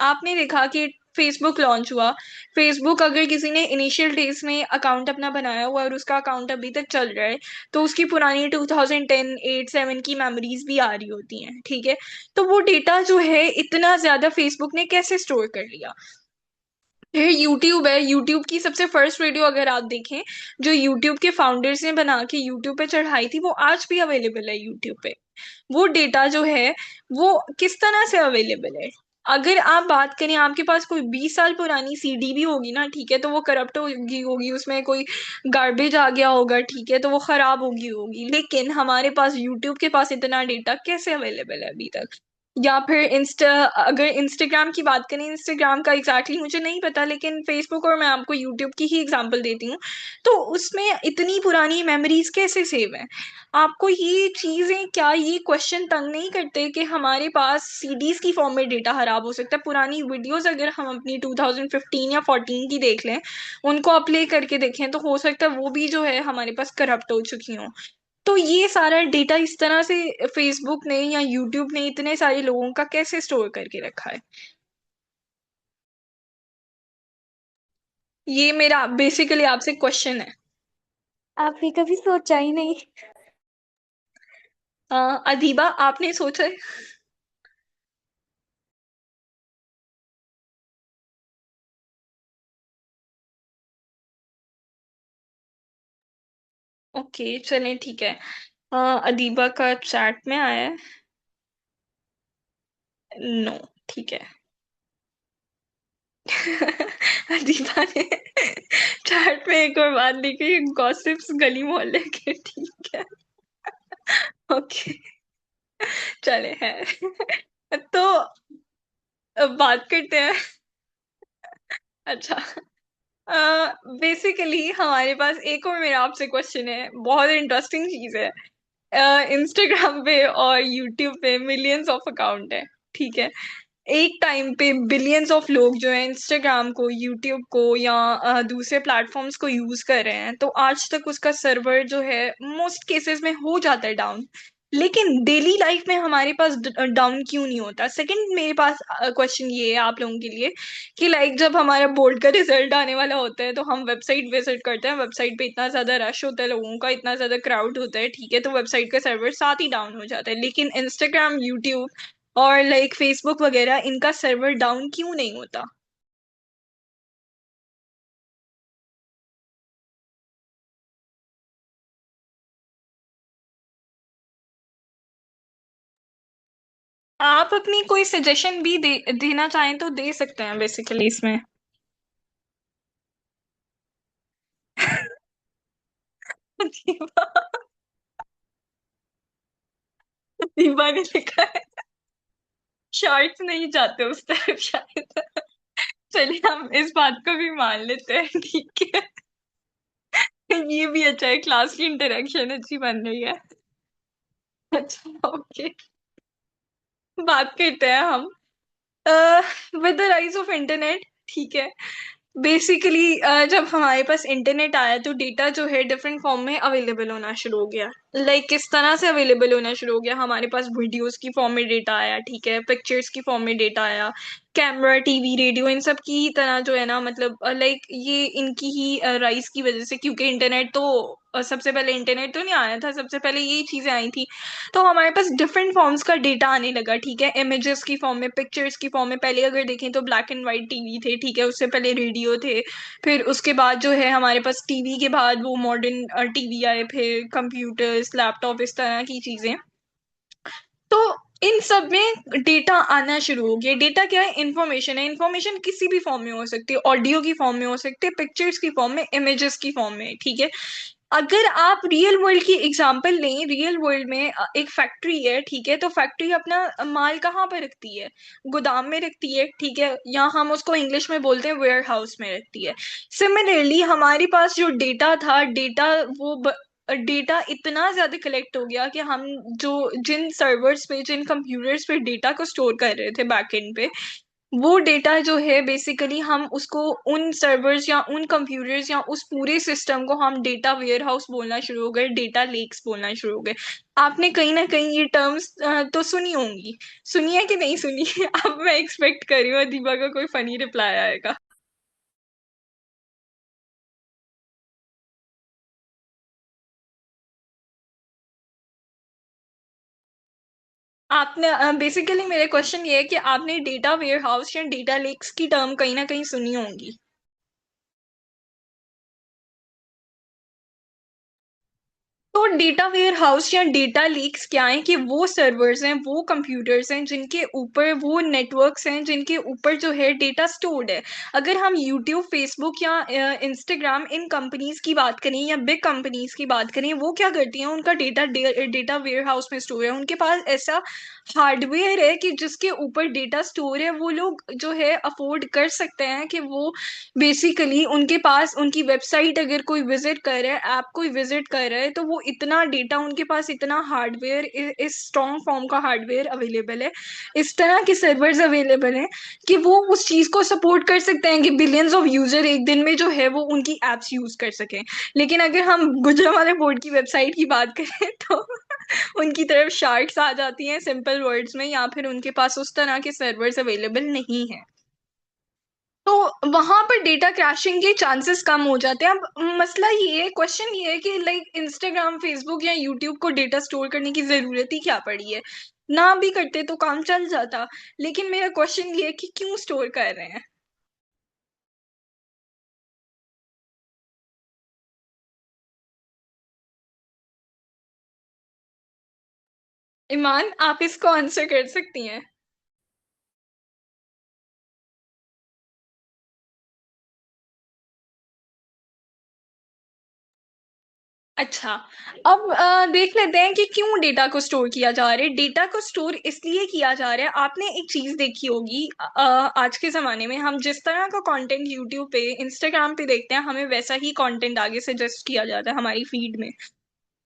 आपने देखा कि फेसबुक लॉन्च हुआ। फेसबुक, अगर किसी ने इनिशियल डेज में अकाउंट अपना बनाया हुआ और उसका अकाउंट अभी तक चल रहा है तो उसकी पुरानी 2010, 8, 7 की मेमोरीज भी आ रही होती हैं, ठीक है। तो वो डेटा जो है इतना ज्यादा फेसबुक ने कैसे स्टोर कर लिया? फिर यूट्यूब है। यूट्यूब की सबसे फर्स्ट वीडियो अगर आप देखें, जो यूट्यूब के फाउंडर्स ने बना के यूट्यूब पे चढ़ाई थी, वो आज भी अवेलेबल है यूट्यूब पे। वो डेटा जो है वो किस तरह से अवेलेबल है? अगर आप बात करें, आपके पास कोई 20 साल पुरानी सीडी भी होगी ना, ठीक है, तो वो करप्ट होगी होगी, उसमें कोई गार्बेज आ गया होगा, ठीक है, तो वो खराब होगी होगी। लेकिन हमारे पास यूट्यूब के पास इतना डेटा कैसे अवेलेबल है अभी तक? या फिर अगर इंस्टाग्राम की बात करें, इंस्टाग्राम का एग्जैक्टली मुझे नहीं पता, लेकिन फेसबुक और मैं आपको यूट्यूब की ही एग्जांपल देती हूँ। तो उसमें इतनी पुरानी मेमोरीज कैसे सेव हैं? आपको ये चीजें, क्या ये क्वेश्चन तंग नहीं करते कि हमारे पास सीडीज की फॉर्म में डेटा खराब हो सकता है? पुरानी वीडियोस अगर हम अपनी 2015 या 14 की देख लें, उनको अप्ले करके देखें, तो हो सकता है वो भी जो है हमारे पास करप्ट हो चुकी हों। तो ये सारा डेटा इस तरह से फेसबुक ने या यूट्यूब ने इतने सारे लोगों का कैसे स्टोर करके रखा है? ये मेरा बेसिकली आपसे क्वेश्चन है। आपने कभी सोचा ही नहीं? अदीबा, आपने सोचा है? ओके, चलें, ठीक है। अदीबा का चैट में आया है। नो, ठीक है। अदीबा ने चैट में एक और बात लिखी, गॉसिप्स गली मोहल्ले के, ठीक है। ओके, चले हैं। तो अब बात करते हैं। अच्छा, बेसिकली हमारे पास एक और मेरा आपसे क्वेश्चन है, बहुत इंटरेस्टिंग चीज है। इंस्टाग्राम पे और यूट्यूब पे मिलियंस ऑफ अकाउंट है, ठीक है। एक टाइम पे बिलियंस ऑफ लोग जो है इंस्टाग्राम को, यूट्यूब को या दूसरे प्लेटफॉर्म्स को यूज कर रहे हैं, तो आज तक उसका सर्वर जो है मोस्ट केसेस में हो जाता है डाउन। लेकिन डेली लाइफ में हमारे पास डाउन क्यों नहीं होता? सेकंड मेरे पास क्वेश्चन ये है आप लोगों के लिए कि लाइक जब हमारा बोर्ड का रिजल्ट आने वाला होता है, तो हम वेबसाइट विजिट करते हैं, वेबसाइट पे इतना ज्यादा रश होता है, लोगों का इतना ज्यादा क्राउड होता है, ठीक है, तो वेबसाइट का सर्वर साथ ही डाउन हो जाता है। लेकिन इंस्टाग्राम, यूट्यूब और लाइक फेसबुक वगैरह, इनका सर्वर डाउन क्यों नहीं होता? आप अपनी कोई सजेशन भी देना चाहें तो दे सकते हैं बेसिकली इसमें। दीपा, दीपा ने लिखा है शॉर्ट्स नहीं जाते उस तरफ शायद। चलिए हम इस बात को भी मान लेते हैं, ठीक है। ये भी अच्छा है, क्लास की इंटरेक्शन अच्छी बन रही है। अच्छा, ओके। बात करते हैं हम with the rise of internet, ठीक है। बेसिकली जब हमारे पास इंटरनेट आया, तो डेटा जो है डिफरेंट फॉर्म में अवेलेबल होना शुरू हो गया। किस तरह से अवेलेबल होना शुरू हो गया? हमारे पास वीडियोस की फॉर्म में डेटा आया, ठीक है, पिक्चर्स की फॉर्म में डेटा आया, कैमरा, टीवी, रेडियो, इन सब की तरह जो है ना, मतलब ये इनकी ही राइज की वजह से, क्योंकि इंटरनेट तो सबसे पहले इंटरनेट तो नहीं आया था, सबसे पहले यही चीजें आई थी। तो हमारे पास डिफरेंट फॉर्म्स का डेटा आने लगा, ठीक है, इमेजेस की फॉर्म में, पिक्चर्स की फॉर्म में। पहले अगर देखें तो ब्लैक एंड व्हाइट टीवी थे, ठीक है, उससे पहले रेडियो थे। फिर उसके बाद जो है हमारे पास टीवी के बाद वो मॉडर्न टीवी आए, फिर कंप्यूटर्स, लैपटॉप, इस तरह की चीजें। तो इन सब में डेटा आना शुरू हो गया। डेटा क्या है? इंफॉर्मेशन है। इंफॉर्मेशन किसी भी फॉर्म में हो सकती है, ऑडियो की फॉर्म में हो सकती है, पिक्चर्स की फॉर्म में, इमेजेस की फॉर्म में, ठीक है। अगर आप रियल वर्ल्ड की एग्जांपल लें, रियल वर्ल्ड में एक फैक्ट्री है, ठीक है, तो फैक्ट्री अपना माल कहाँ पर रखती है? गोदाम में रखती है, ठीक है, या हम उसको इंग्लिश में बोलते हैं वेयर हाउस में रखती है। सिमिलरली हमारे पास जो डेटा था, डेटा इतना ज्यादा कलेक्ट हो गया कि हम जो जिन सर्वर्स पे, जिन कंप्यूटर्स पे डेटा को स्टोर कर रहे थे बैकएंड पे, वो डेटा जो है बेसिकली हम उसको उन सर्वर्स या उन कंप्यूटर्स या उस पूरे सिस्टम को हम डेटा वेयर हाउस बोलना शुरू हो गए, डेटा लेक्स बोलना शुरू हो गए। आपने कहीं ना कहीं ये टर्म्स तो सुनी होंगी। सुनी है कि नहीं सुनी? अब मैं एक्सपेक्ट कर रही हूँ दीपा का कोई फनी रिप्लाई आएगा। आपने बेसिकली मेरे क्वेश्चन ये है कि आपने डेटा वेयर हाउस या डेटा लेक्स की टर्म कहीं ना कहीं सुनी होंगी। तो तो डेटा वेयर हाउस या डेटा लीक्स क्या है कि वो सर्वर्स हैं, वो कंप्यूटर्स हैं जिनके ऊपर, वो नेटवर्क्स हैं जिनके ऊपर जो है डेटा स्टोर्ड है। अगर हम यूट्यूब, फेसबुक या इंस्टाग्राम, इन कंपनीज की बात करें या बिग कंपनीज की बात करें, वो क्या करती हैं, उनका डेटा डेटा वेयर हाउस में स्टोर है। उनके पास ऐसा हार्डवेयर है कि जिसके ऊपर डेटा स्टोर है, वो लोग जो है अफोर्ड कर सकते हैं कि वो बेसिकली उनके पास, उनकी वेबसाइट अगर कोई विजिट कर रहा है, ऐप कोई विजिट कर रहा है, तो वो इतना डेटा, उनके पास इतना हार्डवेयर, इस स्ट्रॉन्ग फॉर्म का हार्डवेयर अवेलेबल है, इस तरह के सर्वर्स अवेलेबल हैं कि वो उस चीज को सपोर्ट कर सकते हैं कि बिलियंस ऑफ यूजर एक दिन में जो है वो उनकी एप्स यूज कर सकें। लेकिन अगर हम गुजरांवाला बोर्ड की वेबसाइट की बात करें तो उनकी तरफ शार्क्स आ जाती हैं सिंपल वर्ड्स में, या फिर उनके पास उस तरह के सर्वर्स अवेलेबल नहीं है, तो वहां पर डेटा क्रैशिंग के चांसेस कम हो जाते हैं। अब मसला ये है, क्वेश्चन ये है कि लाइक इंस्टाग्राम, फेसबुक या यूट्यूब को डेटा स्टोर करने की जरूरत ही क्या पड़ी है? ना भी करते तो काम चल जाता। लेकिन मेरा क्वेश्चन ये है कि क्यों स्टोर कर रहे हैं? ईमान, आप इसको आंसर कर सकती हैं? अच्छा, अब देख लेते हैं कि क्यों डेटा को स्टोर किया जा रहा है। डेटा को स्टोर इसलिए किया जा रहा है, आपने एक चीज देखी होगी, आज के जमाने में हम जिस तरह का कंटेंट यूट्यूब पे, इंस्टाग्राम पे देखते हैं, हमें वैसा ही कंटेंट आगे सजेस्ट किया जाता है हमारी फीड में।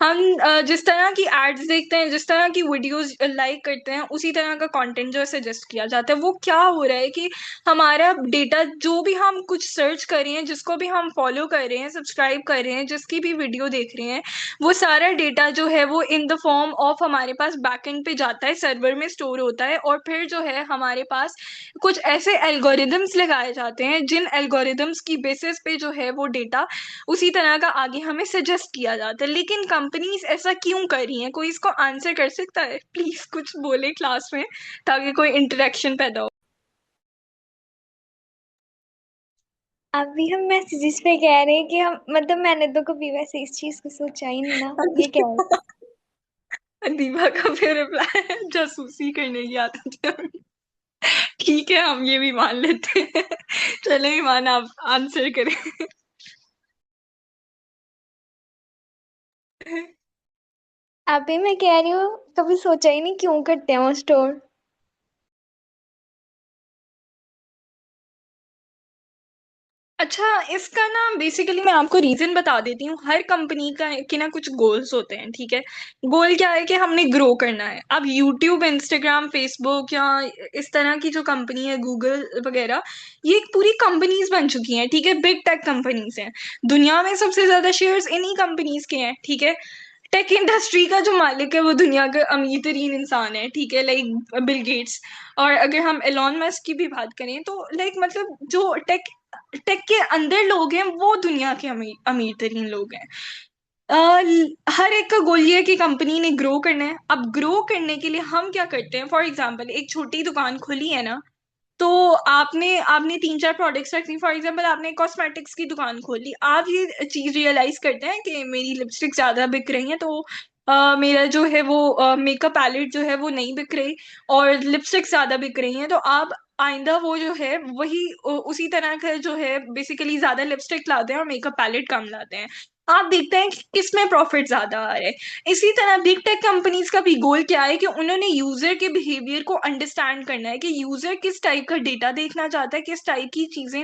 हम जिस तरह की एड्स देखते हैं, जिस तरह की वीडियोस लाइक करते हैं, उसी तरह का कंटेंट जो है सजेस्ट किया जाता है। वो क्या हो रहा है कि हमारा डेटा, जो भी हम कुछ सर्च कर रहे हैं, जिसको भी हम फॉलो कर रहे हैं, सब्सक्राइब कर रहे हैं, जिसकी भी वीडियो देख रहे हैं, वो सारा डेटा जो है वो इन द फॉर्म ऑफ हमारे पास बैकएंड पे जाता है, सर्वर में स्टोर होता है, और फिर जो है हमारे पास कुछ ऐसे एल्गोरिदम्स लगाए जाते हैं, जिन एल्गोरिदम्स की बेसिस पे जो है वो डेटा उसी तरह का आगे हमें सजेस्ट किया जाता है। लेकिन कंपनीज ऐसा क्यों कर रही हैं? कोई इसको आंसर कर सकता है? प्लीज कुछ बोले क्लास में, ताकि कोई इंटरेक्शन पैदा हो। अभी हम मैसेजेस पे कह रहे हैं कि हम, मतलब मैंने तो कभी वैसे इस चीज को सोचा ही नहीं ना, ये क्या है। दीपा का फिर रिप्लाई है, जासूसी करने की आदत है। ठीक है, हम ये भी मान लेते हैं। चले ईमान, आप आंसर करें। अभी मैं कह रही हूँ कभी सोचा ही नहीं क्यों करते हैं वो स्टोर। अच्छा, इसका ना बेसिकली मैं आपको रीजन बता देती हूँ। हर कंपनी का के ना कुछ गोल्स होते हैं, ठीक है? गोल क्या है कि हमने ग्रो करना है। अब यूट्यूब, इंस्टाग्राम, फेसबुक या इस तरह की जो कंपनी है, गूगल वगैरह, ये एक पूरी कंपनीज बन चुकी हैं, ठीक है? बिग टेक कंपनीज हैं। दुनिया में सबसे ज्यादा शेयर्स इन्हीं कंपनीज के हैं, ठीक है? टेक इंडस्ट्री का जो मालिक है वो दुनिया का अमीर तरीन इंसान है, ठीक है, लाइक बिल गेट्स। और अगर हम एलॉन मस्क की भी बात करें तो लाइक मतलब जो टेक टेक के अंदर लोग हैं वो दुनिया के अमीर अमीर तरीन लोग हैं। हर एक का गोल ये है कि कंपनी ने ग्रो करना है। अब ग्रो करने के लिए हम क्या करते हैं? फॉर एग्जांपल, एक छोटी दुकान खुली है ना, तो आपने आपने तीन चार प्रोडक्ट्स रखी। फॉर एग्जांपल, आपने कॉस्मेटिक्स की दुकान खोली, आप ये चीज रियलाइज करते हैं कि मेरी लिपस्टिक ज्यादा बिक रही है, तो मेरा जो है वो मेकअप पैलेट जो है वो नहीं बिक रही, और लिपस्टिक ज्यादा बिक रही है, तो आप आइंदा वो जो है वही उसी तरह का जो है बेसिकली ज्यादा लिपस्टिक लाते हैं और मेकअप पैलेट कम लाते हैं। आप देखते हैं कि किस में प्रॉफिट ज्यादा आ रहा है। इसी तरह बिग टेक कंपनीज का भी गोल क्या है कि उन्होंने यूजर के बिहेवियर को अंडरस्टैंड करना है, कि यूजर किस टाइप का डेटा देखना चाहता है, किस टाइप की चीजें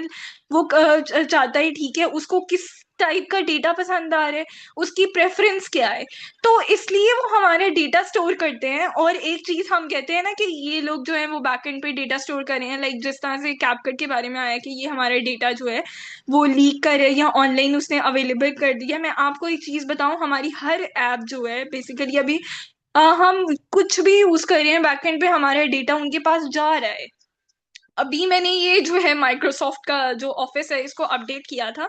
वो चाहता है, ठीक है? उसको किस टाइप का डेटा पसंद आ रहा है, उसकी प्रेफरेंस क्या है। तो इसलिए वो हमारे डेटा स्टोर करते हैं। और एक चीज हम कहते हैं ना कि ये लोग जो है वो बैकएंड पे डेटा स्टोर कर रहे हैं, लाइक जिस तरह से कैपकट के बारे में आया कि ये हमारा डेटा जो है वो लीक कर या ऑनलाइन उसने अवेलेबल कर दिया। मैं आपको एक चीज बताऊं, हमारी हर ऐप जो है बेसिकली अभी हम कुछ भी यूज कर रहे हैं, बैकएंड पे हमारा डेटा उनके पास जा रहा है। अभी मैंने ये जो है माइक्रोसॉफ्ट का जो ऑफिस है इसको अपडेट किया था,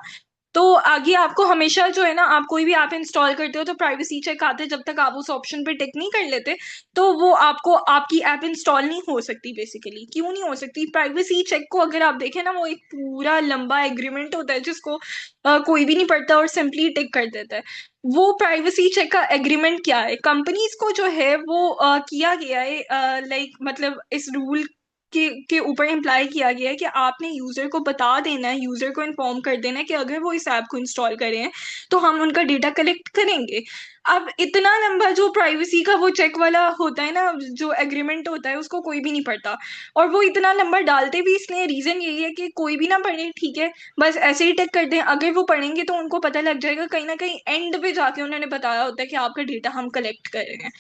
तो आगे आपको हमेशा जो है ना, आप कोई भी ऐप इंस्टॉल करते हो तो प्राइवेसी चेक आते हैं, जब तक आप उस ऑप्शन पे टिक नहीं कर लेते तो वो आपको आपकी ऐप इंस्टॉल नहीं हो सकती। बेसिकली क्यों नहीं हो सकती? प्राइवेसी चेक को अगर आप देखें ना, वो एक पूरा लंबा एग्रीमेंट होता है जिसको कोई भी नहीं पढ़ता और सिंपली टिक कर देता है। वो प्राइवेसी चेक का एग्रीमेंट क्या है, कंपनीज को जो है वो किया गया है, लाइक मतलब इस रूल के ऊपर इम्प्लाई किया गया है कि आपने यूजर को बता देना है, यूजर को इन्फॉर्म कर देना है कि अगर वो इस ऐप को इंस्टॉल करें हैं तो हम उनका डेटा कलेक्ट करेंगे। अब इतना लंबा जो प्राइवेसी का वो चेक वाला होता है ना, जो एग्रीमेंट होता है, उसको कोई भी नहीं पढ़ता। और वो इतना लंबा डालते भी इसलिए, रीजन यही है कि कोई भी ना पढ़े, ठीक है, बस ऐसे ही टिक कर दें। अगर वो पढ़ेंगे तो उनको पता लग जाएगा, कहीं ना कहीं एंड पे जाके उन्होंने बताया होता है कि आपका डेटा हम कलेक्ट कर रहे हैं।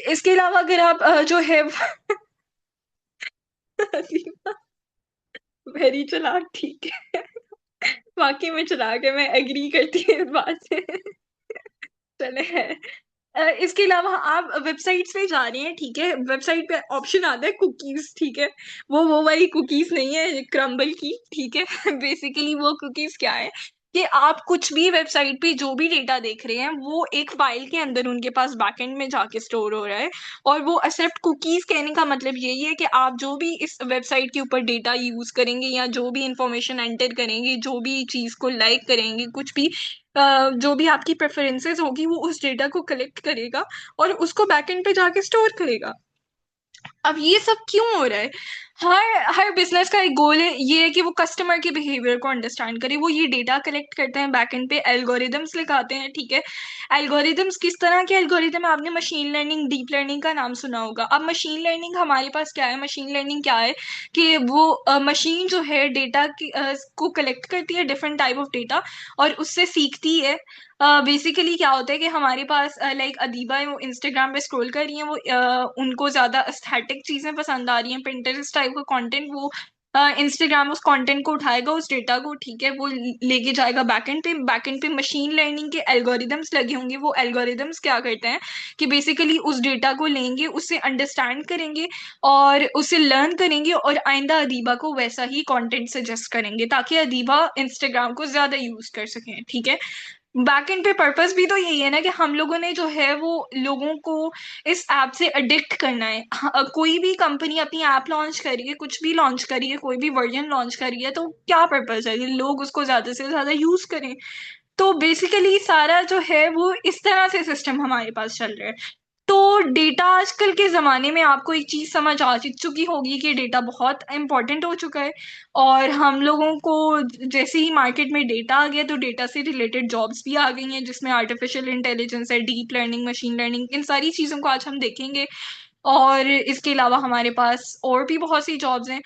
इसके अलावा अगर आप जो है वेरी चालाक, ठीक है। वाकई में चालाक है, मैं एग्री करती हूँ इस बात से। चले हैं। इसके अलावा आप वेबसाइट्स पे जा रहे हैं, ठीक है, वेबसाइट पे ऑप्शन आता है कुकीज, ठीक है। वो वाली कुकीज नहीं है क्रम्बल की, ठीक है। बेसिकली वो कुकीज क्या है कि आप कुछ भी वेबसाइट पे जो भी डेटा देख रहे हैं वो एक फाइल के अंदर उनके पास बैकएंड में जाके स्टोर हो रहा है। और वो एक्सेप्ट कुकीज कहने का मतलब यही है कि आप जो भी इस वेबसाइट के ऊपर डेटा यूज करेंगे या जो भी इंफॉर्मेशन एंटर करेंगे, जो भी चीज को लाइक करेंगे, कुछ भी जो भी आपकी प्रेफरेंसेस होगी, वो उस डेटा को कलेक्ट करेगा और उसको बैकएंड पे जाके स्टोर करेगा। अब ये सब क्यों हो रहा है? हर हर बिजनेस का एक गोल है, ये है कि वो कस्टमर के बिहेवियर को अंडरस्टैंड करे। वो ये डेटा कलेक्ट करते हैं, बैकएंड पे एल्गोरिदम्स लिखाते हैं, ठीक है। एल्गोरिदम्स किस तरह के एल्गोरिदम है? आपने मशीन लर्निंग, डीप लर्निंग का नाम सुना होगा। अब मशीन लर्निंग हमारे पास क्या है? मशीन लर्निंग क्या है कि वो मशीन जो है डेटा को कलेक्ट करती है, डिफरेंट टाइप ऑफ डेटा, और उससे सीखती है। बेसिकली क्या होता है कि हमारे पास लाइक अदीबा है, वो इंस्टाग्राम पे स्क्रॉल कर रही हैं, वो उनको ज्यादा एस्थेटिक चीजें पसंद आ रही हैं, पिंटरेस्ट टाइप का कंटेंट, वो इंस्टाग्राम उस कंटेंट को उठाएगा, उस डेटा को, ठीक है, वो लेके जाएगा बैकएंड पे। बैकएंड पे मशीन लर्निंग के एल्गोरिदम्स लगे होंगे। वो एल्गोरिदम्स क्या करते हैं कि बेसिकली उस डेटा को लेंगे, उससे अंडरस्टैंड करेंगे और उसे लर्न करेंगे, और आइंदा अदीबा को वैसा ही कंटेंट सजेस्ट करेंगे ताकि अदीबा इंस्टाग्राम को ज्यादा यूज कर सकें, ठीक है। बैकएंड पे पर्पस भी तो यही है ना कि हम लोगों ने जो है वो लोगों को इस ऐप से अडिक्ट करना है। कोई भी कंपनी अपनी ऐप लॉन्च करी है, कुछ भी लॉन्च करी है, कोई भी वर्जन लॉन्च करी है, तो क्या पर्पस है कि लोग उसको ज्यादा से ज्यादा यूज करें। तो बेसिकली सारा जो है वो इस तरह से सिस्टम हमारे पास चल रहा है। तो डेटा आजकल के ज़माने में आपको एक चीज़ समझ आ चुकी होगी कि डेटा बहुत इम्पोर्टेंट हो चुका है। और हम लोगों को जैसे ही मार्केट में डेटा आ गया तो डेटा से रिलेटेड जॉब्स भी आ गई हैं, जिसमें आर्टिफिशियल इंटेलिजेंस है, डीप लर्निंग, मशीन लर्निंग, इन सारी चीज़ों को आज हम देखेंगे। और इसके अलावा हमारे पास और भी बहुत सी जॉब्स हैं।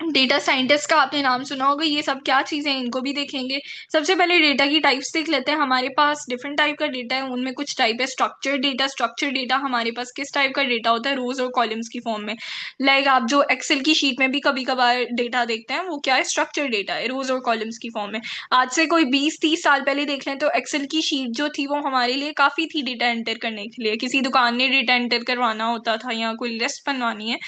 डेटा साइंटिस्ट का आपने नाम सुना होगा। ये सब क्या चीजें हैं, इनको भी देखेंगे। सबसे पहले डेटा की टाइप्स देख लेते हैं। हमारे पास डिफरेंट टाइप का डेटा है, उनमें कुछ टाइप है स्ट्रक्चर्ड डेटा। स्ट्रक्चर्ड डेटा हमारे पास किस टाइप का डेटा होता है? रोज और कॉलम्स की फॉर्म में। लाइक आप जो एक्सेल की शीट में भी कभी कभार डेटा देखते हैं, वो क्या है? स्ट्रक्चर्ड डेटा है, रोज और कॉलम्स की फॉर्म में। आज से कोई 20-30 साल पहले देख लें तो एक्सेल की शीट जो थी वो हमारे लिए काफी थी डेटा एंटर करने के लिए। किसी दुकान ने डेटा एंटर करवाना होता था या कोई लिस्ट बनवानी है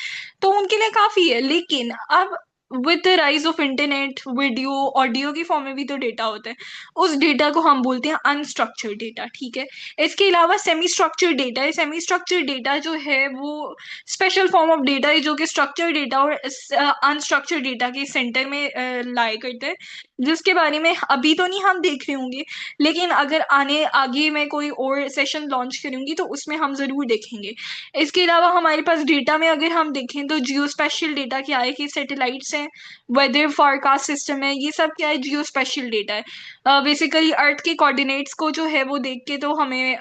तो उनके लिए काफी है। लेकिन अब with the rise of internet, video, audio की फॉर्म में भी तो डेटा होता है। उस डेटा को हम बोलते हैं अनस्ट्रक्चर्ड डेटा, ठीक है। इसके अलावा सेमी स्ट्रक्चर्ड डेटा है। सेमी स्ट्रक्चर्ड डेटा जो है वो स्पेशल फॉर्म ऑफ डेटा है जो कि स्ट्रक्चर्ड डेटा और अनस्ट्रक्चर्ड डेटा के सेंटर में लाई करते हैं, जिसके बारे में अभी तो नहीं हम देख रहे होंगे, लेकिन अगर आने आगे मैं कोई और सेशन लॉन्च करूंगी तो उसमें हम जरूर देखेंगे। इसके अलावा हमारे पास डेटा में अगर हम देखें तो जियो स्पेशियल डेटा क्या है कि सैटेलाइट्स हैं, वेदर फॉरकास्ट सिस्टम है, ये सब क्या है? जियो स्पेशियल डेटा है। बेसिकली अर्थ के कोऑर्डिनेट्स को जो है वो देख के तो हमें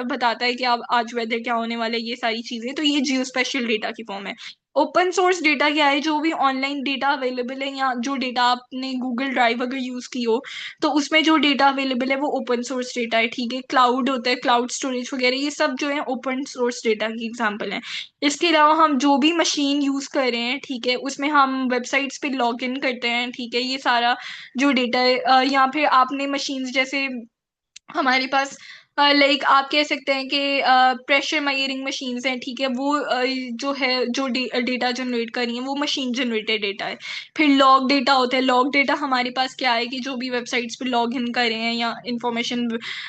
बताता है कि अब आज वेदर क्या होने वाला है, ये सारी चीजें, तो ये जियो स्पेशियल डेटा की फॉर्म है। ओपन सोर्स डेटा क्या है? जो भी ऑनलाइन डेटा अवेलेबल है या जो डेटा आपने गूगल ड्राइव अगर यूज की हो तो उसमें जो डेटा अवेलेबल है वो ओपन सोर्स डेटा है, ठीक है। क्लाउड होता है, क्लाउड स्टोरेज वगैरह, ये सब जो है ओपन सोर्स डेटा की एग्जांपल है। इसके अलावा हम जो भी मशीन यूज कर रहे हैं, ठीक है, उसमें हम वेबसाइट्स पे लॉग इन करते हैं, ठीक है, ये सारा जो डेटा है। या फिर आपने मशीन्स जैसे हमारे पास लाइक आप कह सकते हैं कि प्रेशर मेजरिंग मशीन्स हैं, ठीक है, वो जो है जो डेटा जनरेट कर रही है वो मशीन जनरेटेड डेटा है। फिर लॉग डेटा होता है। लॉग डेटा हमारे पास क्या है कि जो भी वेबसाइट्स पे लॉग इन कर रहे हैं या इंफॉर्मेशन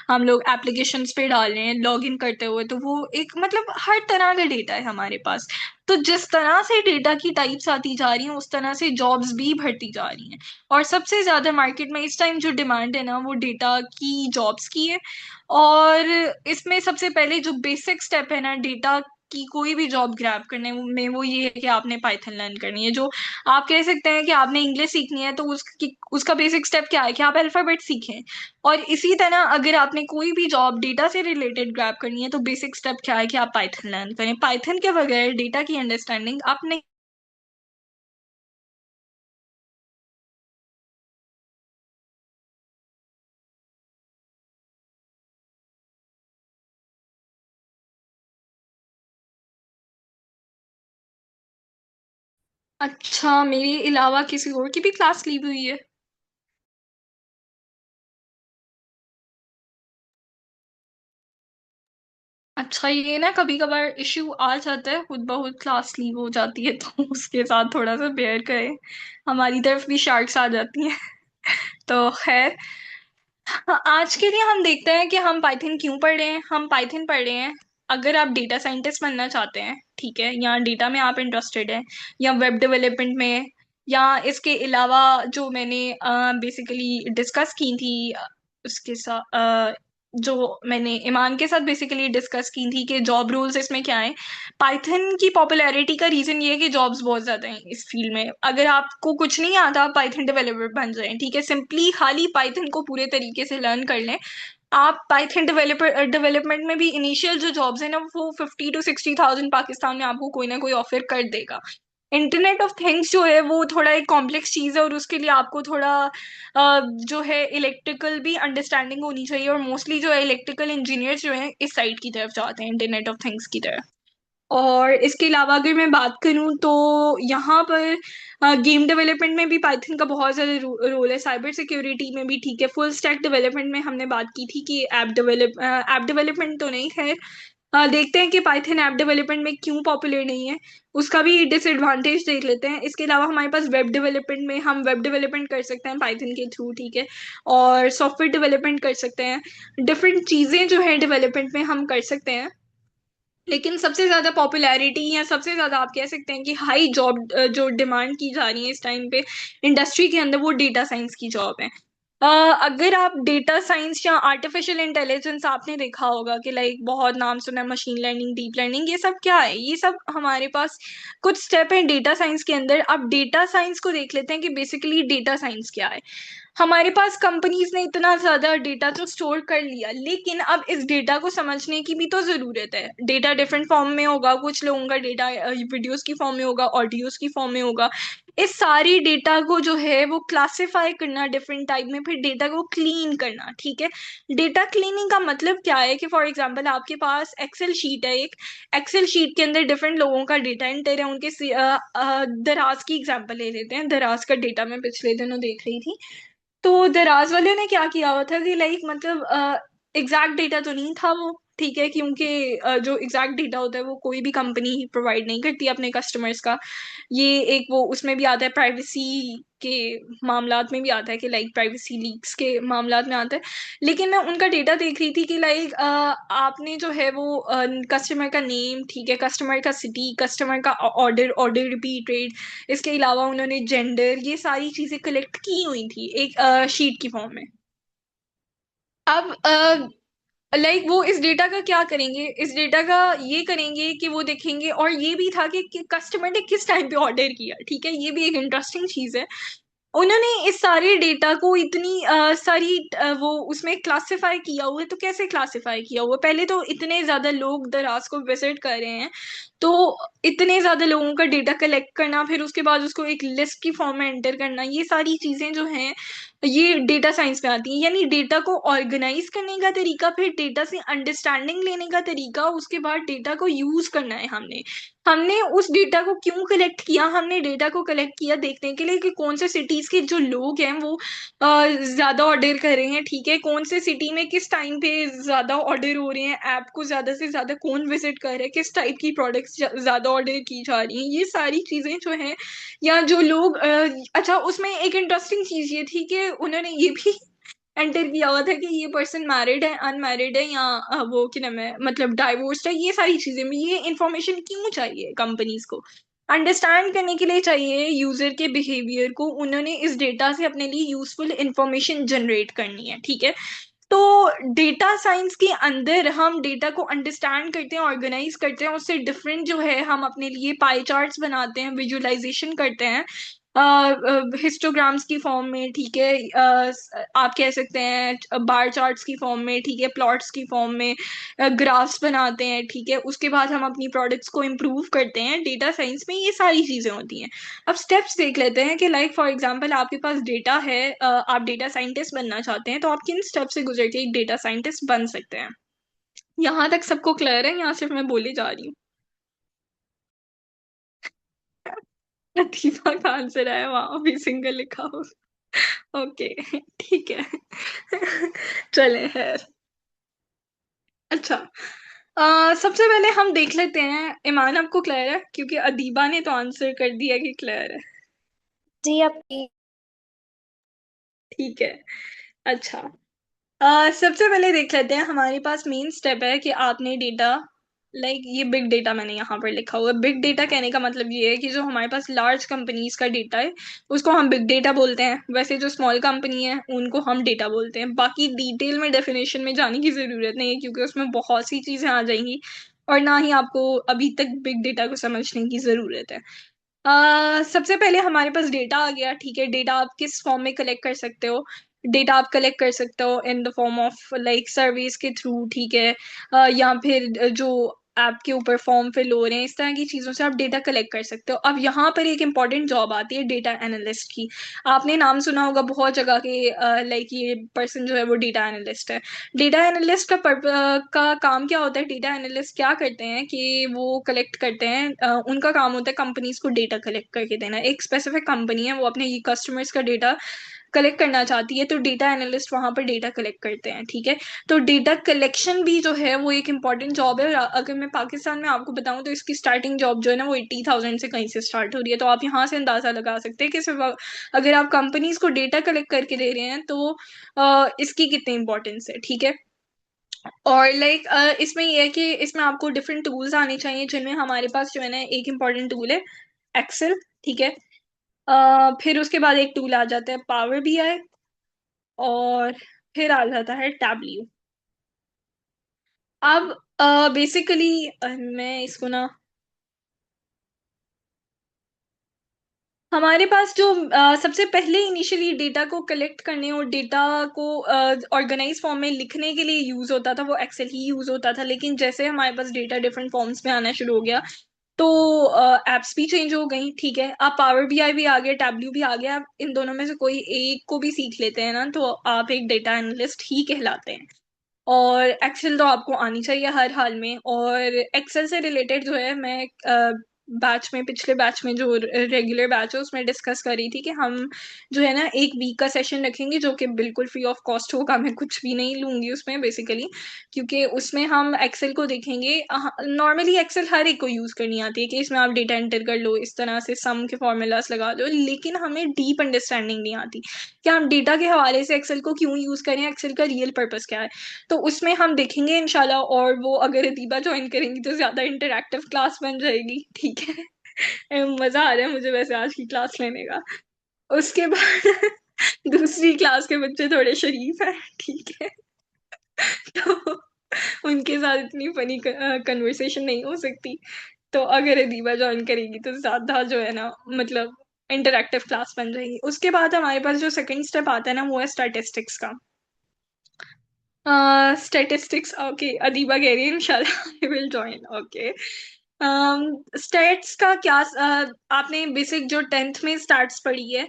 हम लोग एप्लीकेशंस पे डाल रहे हैं लॉग इन करते हुए, तो वो एक मतलब हर तरह का डेटा है हमारे पास। तो जिस तरह से डेटा की टाइप्स आती जा रही हैं उस तरह से जॉब्स भी बढ़ती जा रही हैं। और सबसे ज्यादा मार्केट में इस टाइम जो डिमांड है ना वो डेटा की जॉब्स की है। और इसमें सबसे पहले जो बेसिक स्टेप है ना डेटा की कोई भी जॉब ग्रैब करने में, वो ये है कि आपने पाइथन लर्न करनी है। जो आप कह सकते हैं कि आपने इंग्लिश सीखनी है तो उसका बेसिक स्टेप क्या है कि आप अल्फाबेट सीखें। और इसी तरह अगर आपने कोई भी जॉब डेटा से रिलेटेड ग्रैब करनी है तो बेसिक स्टेप क्या है कि आप पाइथन लर्न करें। पाइथन के बगैर डेटा की अंडरस्टैंडिंग आप नहीं। अच्छा, मेरे अलावा किसी और की भी क्लास ली हुई है? अच्छा, ये ना कभी कभार इश्यू आ जाता है, खुद ब खुद क्लास लीव हो जाती है तो उसके साथ थोड़ा सा बेयर करें। हमारी तरफ भी शार्क्स आ जाती हैं। तो खैर, हाँ, आज के लिए हम देखते हैं कि हम पाइथन क्यों पढ़ रहे हैं। हम पाइथन पढ़ रहे हैं अगर आप डेटा साइंटिस्ट बनना चाहते हैं, ठीक है, या डेटा में आप इंटरेस्टेड हैं, या वेब डेवलपमेंट में, या इसके अलावा जो मैंने बेसिकली डिस्कस की थी उसके साथ जो मैंने ईमान के साथ बेसिकली डिस्कस की थी कि जॉब रोल्स इसमें क्या है। पाइथन की पॉपुलैरिटी का रीजन ये है कि जॉब्स बहुत ज्यादा हैं इस फील्ड में। अगर आपको कुछ नहीं आता आप पाइथन डेवलपर बन जाएं, ठीक है, सिंपली खाली पाइथन को पूरे तरीके से लर्न कर लें। आप पाइथन डेवलपमेंट में भी इनिशियल जो जॉब्स है ना वो 50 to 60,000 पाकिस्तान में आपको कोई ना कोई ऑफर कर देगा। इंटरनेट ऑफ थिंग्स जो है वो थोड़ा एक कॉम्प्लेक्स चीज है और उसके लिए आपको थोड़ा जो है इलेक्ट्रिकल भी अंडरस्टैंडिंग होनी चाहिए। और मोस्टली जो है इलेक्ट्रिकल इंजीनियर्स जो है इस साइड की तरफ जाते हैं, इंटरनेट ऑफ थिंग्स की तरफ। और इसके अलावा अगर मैं बात करूं तो यहाँ पर गेम डेवलपमेंट में भी पाइथन का बहुत ज़्यादा रोल है, साइबर सिक्योरिटी में भी, ठीक है, फुल स्टैक डेवलपमेंट में हमने बात की थी कि ऐप डेवलपमेंट तो नहीं, खैर देखते हैं कि पाइथन ऐप डेवलपमेंट में क्यों पॉपुलर नहीं है। उसका भी डिसएडवांटेज देख लेते हैं। इसके अलावा हमारे पास वेब डेवलपमेंट में हम वेब डेवलपमेंट कर सकते हैं पाइथन के थ्रू, ठीक है, और सॉफ्टवेयर डेवलपमेंट कर सकते हैं। डिफरेंट चीज़ें जो है डेवलपमेंट में हम कर सकते हैं। लेकिन सबसे ज्यादा पॉपुलैरिटी या सबसे ज्यादा आप कह सकते हैं कि हाई जॉब जो डिमांड की जा रही है इस टाइम पे इंडस्ट्री के अंदर वो डेटा साइंस की जॉब है। अ, अगर आप डेटा साइंस या आर्टिफिशियल इंटेलिजेंस आपने देखा होगा कि लाइक बहुत नाम सुना है, मशीन लर्निंग, डीप लर्निंग, ये सब क्या है? ये सब हमारे पास कुछ स्टेप है डेटा साइंस के अंदर। अब डेटा साइंस को देख लेते हैं कि बेसिकली डेटा साइंस क्या है। हमारे पास कंपनीज ने इतना ज्यादा डेटा तो स्टोर कर लिया, लेकिन अब इस डेटा को समझने की भी तो जरूरत है। डेटा डिफरेंट फॉर्म में होगा, कुछ लोगों का डेटा वीडियोस की फॉर्म में होगा, ऑडियोज की फॉर्म में होगा। इस सारी डेटा को जो है वो क्लासिफाई करना डिफरेंट टाइप में, फिर डेटा को क्लीन करना, ठीक है। डेटा क्लीनिंग का मतलब क्या है कि फॉर एग्जांपल आपके पास एक्सेल शीट है एक, एक्सेल शीट के अंदर डिफरेंट लोगों का डेटा एंटर है, उनके दराज की एग्जांपल ले लेते हैं। दराज का डेटा मैं पिछले दिनों देख रही थी। तो दराज वाले ने क्या किया हुआ था कि लाइक मतलब एग्जैक्ट डेटा तो नहीं था वो, ठीक है, क्योंकि जो एग्जैक्ट डेटा होता है वो कोई भी कंपनी प्रोवाइड नहीं करती अपने कस्टमर्स का। ये एक वो उसमें भी आता है, प्राइवेसी के मामलात में भी आता है कि लाइक प्राइवेसी लीक्स के मामलात में आता है। लेकिन मैं उनका डेटा देख रही थी कि लाइक आपने जो है वो कस्टमर का नेम, ठीक है, कस्टमर का सिटी, कस्टमर का ऑर्डर, ऑर्डर रिपीट रेट, इसके अलावा उन्होंने जेंडर, ये सारी चीजें कलेक्ट की हुई थी एक शीट की फॉर्म में। अब लाइक वो इस डेटा का क्या करेंगे, इस डेटा का ये करेंगे कि वो देखेंगे, और ये भी था कि कस्टमर ने किस टाइम पे ऑर्डर किया, ठीक है, ये भी एक इंटरेस्टिंग चीज है। उन्होंने इस सारे डेटा को इतनी सारी वो उसमें क्लासिफाई किया हुआ है। तो कैसे क्लासिफाई किया हुआ है? पहले तो इतने ज्यादा लोग दराज को विजिट कर रहे हैं, तो इतने ज्यादा लोगों का डेटा कलेक्ट करना, फिर उसके बाद उसको एक लिस्ट की फॉर्म में एंटर करना, ये सारी चीजें जो हैं ये डेटा साइंस में आती हैं। यानी डेटा को ऑर्गेनाइज करने का तरीका, फिर डेटा से अंडरस्टैंडिंग लेने का तरीका, उसके बाद डेटा को यूज करना है हमने। हमने उस डेटा को क्यों कलेक्ट किया? हमने डेटा को कलेक्ट किया देखने के लिए कि कौन से सिटीज के जो लोग हैं वो ज्यादा ऑर्डर कर रहे हैं, ठीक है, कौन से सिटी में किस टाइम पे ज्यादा ऑर्डर हो रहे हैं, ऐप को ज्यादा से ज्यादा कौन विजिट कर रहा है, किस टाइप की प्रोडक्ट्स ज्यादा ऑर्डर की जा रही हैं, ये सारी चीजें जो हैं, या जो लोग अच्छा, उसमें एक इंटरेस्टिंग चीज ये थी कि उन्होंने ये भी एंटर किया हुआ था कि ये पर्सन मैरिड है, अनमैरिड है, या वो क्या नाम है, मतलब डाइवोर्स्ड है। ये सारी चीजें में ये इंफॉर्मेशन क्यों चाहिए कंपनीज को? अंडरस्टैंड करने के लिए चाहिए यूजर के बिहेवियर को, उन्होंने इस डेटा से अपने लिए यूजफुल इंफॉर्मेशन जनरेट करनी है, ठीक है। तो डेटा साइंस के अंदर हम डेटा को अंडरस्टैंड करते हैं, ऑर्गेनाइज करते हैं, उससे डिफरेंट जो है हम अपने लिए पाई चार्ट्स बनाते हैं, विजुअलाइजेशन करते हैं हिस्टोग्राम्स की फॉर्म में, ठीक है, आप कह सकते हैं बार चार्ट्स की फॉर्म में, ठीक है, प्लॉट्स की फॉर्म में, ग्राफ्स बनाते हैं, ठीक है, उसके बाद हम अपनी प्रोडक्ट्स को इम्प्रूव करते हैं। डेटा साइंस में ये सारी चीजें होती हैं। अब स्टेप्स देख लेते हैं कि लाइक फॉर एग्जांपल आपके पास डेटा है, आप डेटा साइंटिस्ट बनना चाहते हैं, तो आप किन स्टेप से गुजर के एक डेटा साइंटिस्ट बन सकते हैं। यहाँ तक सबको क्लियर है? यहाँ सिर्फ मैं बोली जा रही हूँ? लतीफा का आंसर आया, वहां भी सिंगल लिखा हो। ओके, ठीक है। चले है। अच्छा, सबसे पहले हम देख लेते हैं, ईमान आपको क्लियर है? क्योंकि अदीबा ने तो आंसर कर दिया कि क्लियर है। जी आपकी। ठीक है। अच्छा, सबसे पहले देख लेते हैं, हमारे पास मेन स्टेप है कि आपने डेटा, लाइक ये बिग डेटा मैंने यहाँ पर लिखा हुआ है। बिग डेटा कहने का मतलब ये है कि जो हमारे पास लार्ज कंपनीज का डेटा है उसको हम बिग डेटा बोलते हैं, वैसे जो स्मॉल कंपनी है उनको हम डेटा बोलते हैं। बाकी डिटेल में डेफिनेशन में जाने की जरूरत नहीं है क्योंकि उसमें बहुत सी चीजें आ जाएंगी, और ना ही आपको अभी तक बिग डेटा को समझने की जरूरत है। सबसे पहले हमारे पास डेटा आ गया, ठीक है। डेटा आप किस फॉर्म में कलेक्ट कर सकते हो? डेटा आप कलेक्ट कर सकते हो in the form of like service के थ्रू, ठीक है, या फिर जो ऐप के ऊपर फॉर्म फिल हो रहे हैं, इस तरह की चीज़ों से आप डेटा कलेक्ट कर सकते हो। अब यहाँ पर एक इंपॉर्टेंट जॉब आती है डेटा एनालिस्ट की। आपने नाम सुना होगा बहुत जगह के, लाइक ये पर्सन जो है वो डेटा एनालिस्ट है। डेटा एनालिस्ट का काम क्या होता है? डेटा एनालिस्ट क्या करते हैं कि वो कलेक्ट करते हैं, उनका काम होता है कंपनीज को डेटा कलेक्ट करके देना। एक स्पेसिफिक कंपनी है, वो अपने ये कस्टमर्स का डेटा कलेक्ट करना चाहती है, तो डेटा एनालिस्ट वहां पर डेटा कलेक्ट करते हैं, ठीक है। तो डेटा कलेक्शन भी जो है वो एक इंपॉर्टेंट जॉब है, और अगर मैं पाकिस्तान में आपको बताऊं तो इसकी स्टार्टिंग जॉब जो है ना वो 80,000 से कहीं से स्टार्ट हो रही है। तो आप यहाँ से अंदाजा लगा सकते हैं कि सिर्फ अगर आप कंपनीज को डेटा कलेक्ट करके दे रहे हैं तो इसकी कितनी इंपॉर्टेंस है, ठीक है। और लाइक इसमें यह है कि इसमें आपको डिफरेंट टूल्स आने चाहिए, जिनमें हमारे पास जो है ना एक इम्पॉर्टेंट टूल है एक्सेल, ठीक है। फिर उसके बाद एक टूल आ जाता है पावर बीआई, और फिर आ जाता है टैबल्यू। अब बेसिकली मैं इसको ना, हमारे पास जो सबसे पहले इनिशियली डेटा को कलेक्ट करने और डेटा को ऑर्गेनाइज फॉर्म में लिखने के लिए यूज होता था वो एक्सेल ही यूज होता था। लेकिन जैसे हमारे पास डेटा डिफरेंट फॉर्म्स में आना शुरू हो गया तो एप्स भी चेंज हो गई, ठीक है। आप पावर बीआई भी आ गया, टैबल्यू भी आ गया, आप इन दोनों में से कोई एक को भी सीख लेते हैं ना तो आप एक डेटा एनालिस्ट ही कहलाते हैं। और एक्सेल तो आपको आनी चाहिए हर हाल में। और एक्सेल से रिलेटेड जो है मैं बैच में, पिछले बैच में जो रेगुलर बैच है उसमें डिस्कस कर रही थी कि हम जो है ना एक वीक का सेशन रखेंगे जो कि बिल्कुल फ्री ऑफ कॉस्ट होगा। मैं कुछ भी नहीं लूंगी उसमें बेसिकली, क्योंकि उसमें हम एक्सेल को देखेंगे। नॉर्मली एक्सेल हर एक को यूज करनी आती है कि इसमें आप डेटा एंटर कर लो, इस तरह से सम के फॉर्मूलाज लगा दो, लेकिन हमें डीप अंडरस्टैंडिंग नहीं आती कि हम डेटा के हवाले से एक्सेल को क्यों यूज करें, एक्सेल का रियल पर्पस क्या है। तो उसमें हम देखेंगे इंशाल्लाह। और वो अगर अदीबा ज्वाइन करेंगी तो ज्यादा इंटरेक्टिव क्लास बन जाएगी, ठीक है। मजा आ रहा है मुझे वैसे आज की क्लास लेने का। उसके बाद दूसरी क्लास के बच्चे थोड़े शरीफ हैं, ठीक है, तो उनके साथ इतनी फनी कन्वर्सेशन नहीं हो सकती। तो अगर अदीबा ज्वाइन करेगी तो ज्यादा जो है ना, मतलब इंटरेक्टिव क्लास बन जाएगी। उसके बाद हमारे पास जो सेकंड स्टेप आता है ना वो है स्टैटिस्टिक्स का। स्टैटिस्टिक्स, ओके, अदीबा कह रही है इंशाल्लाह I will join, okay. Stats का क्या, आपने बेसिक जो टेंथ में स्टैट्स पढ़ी है,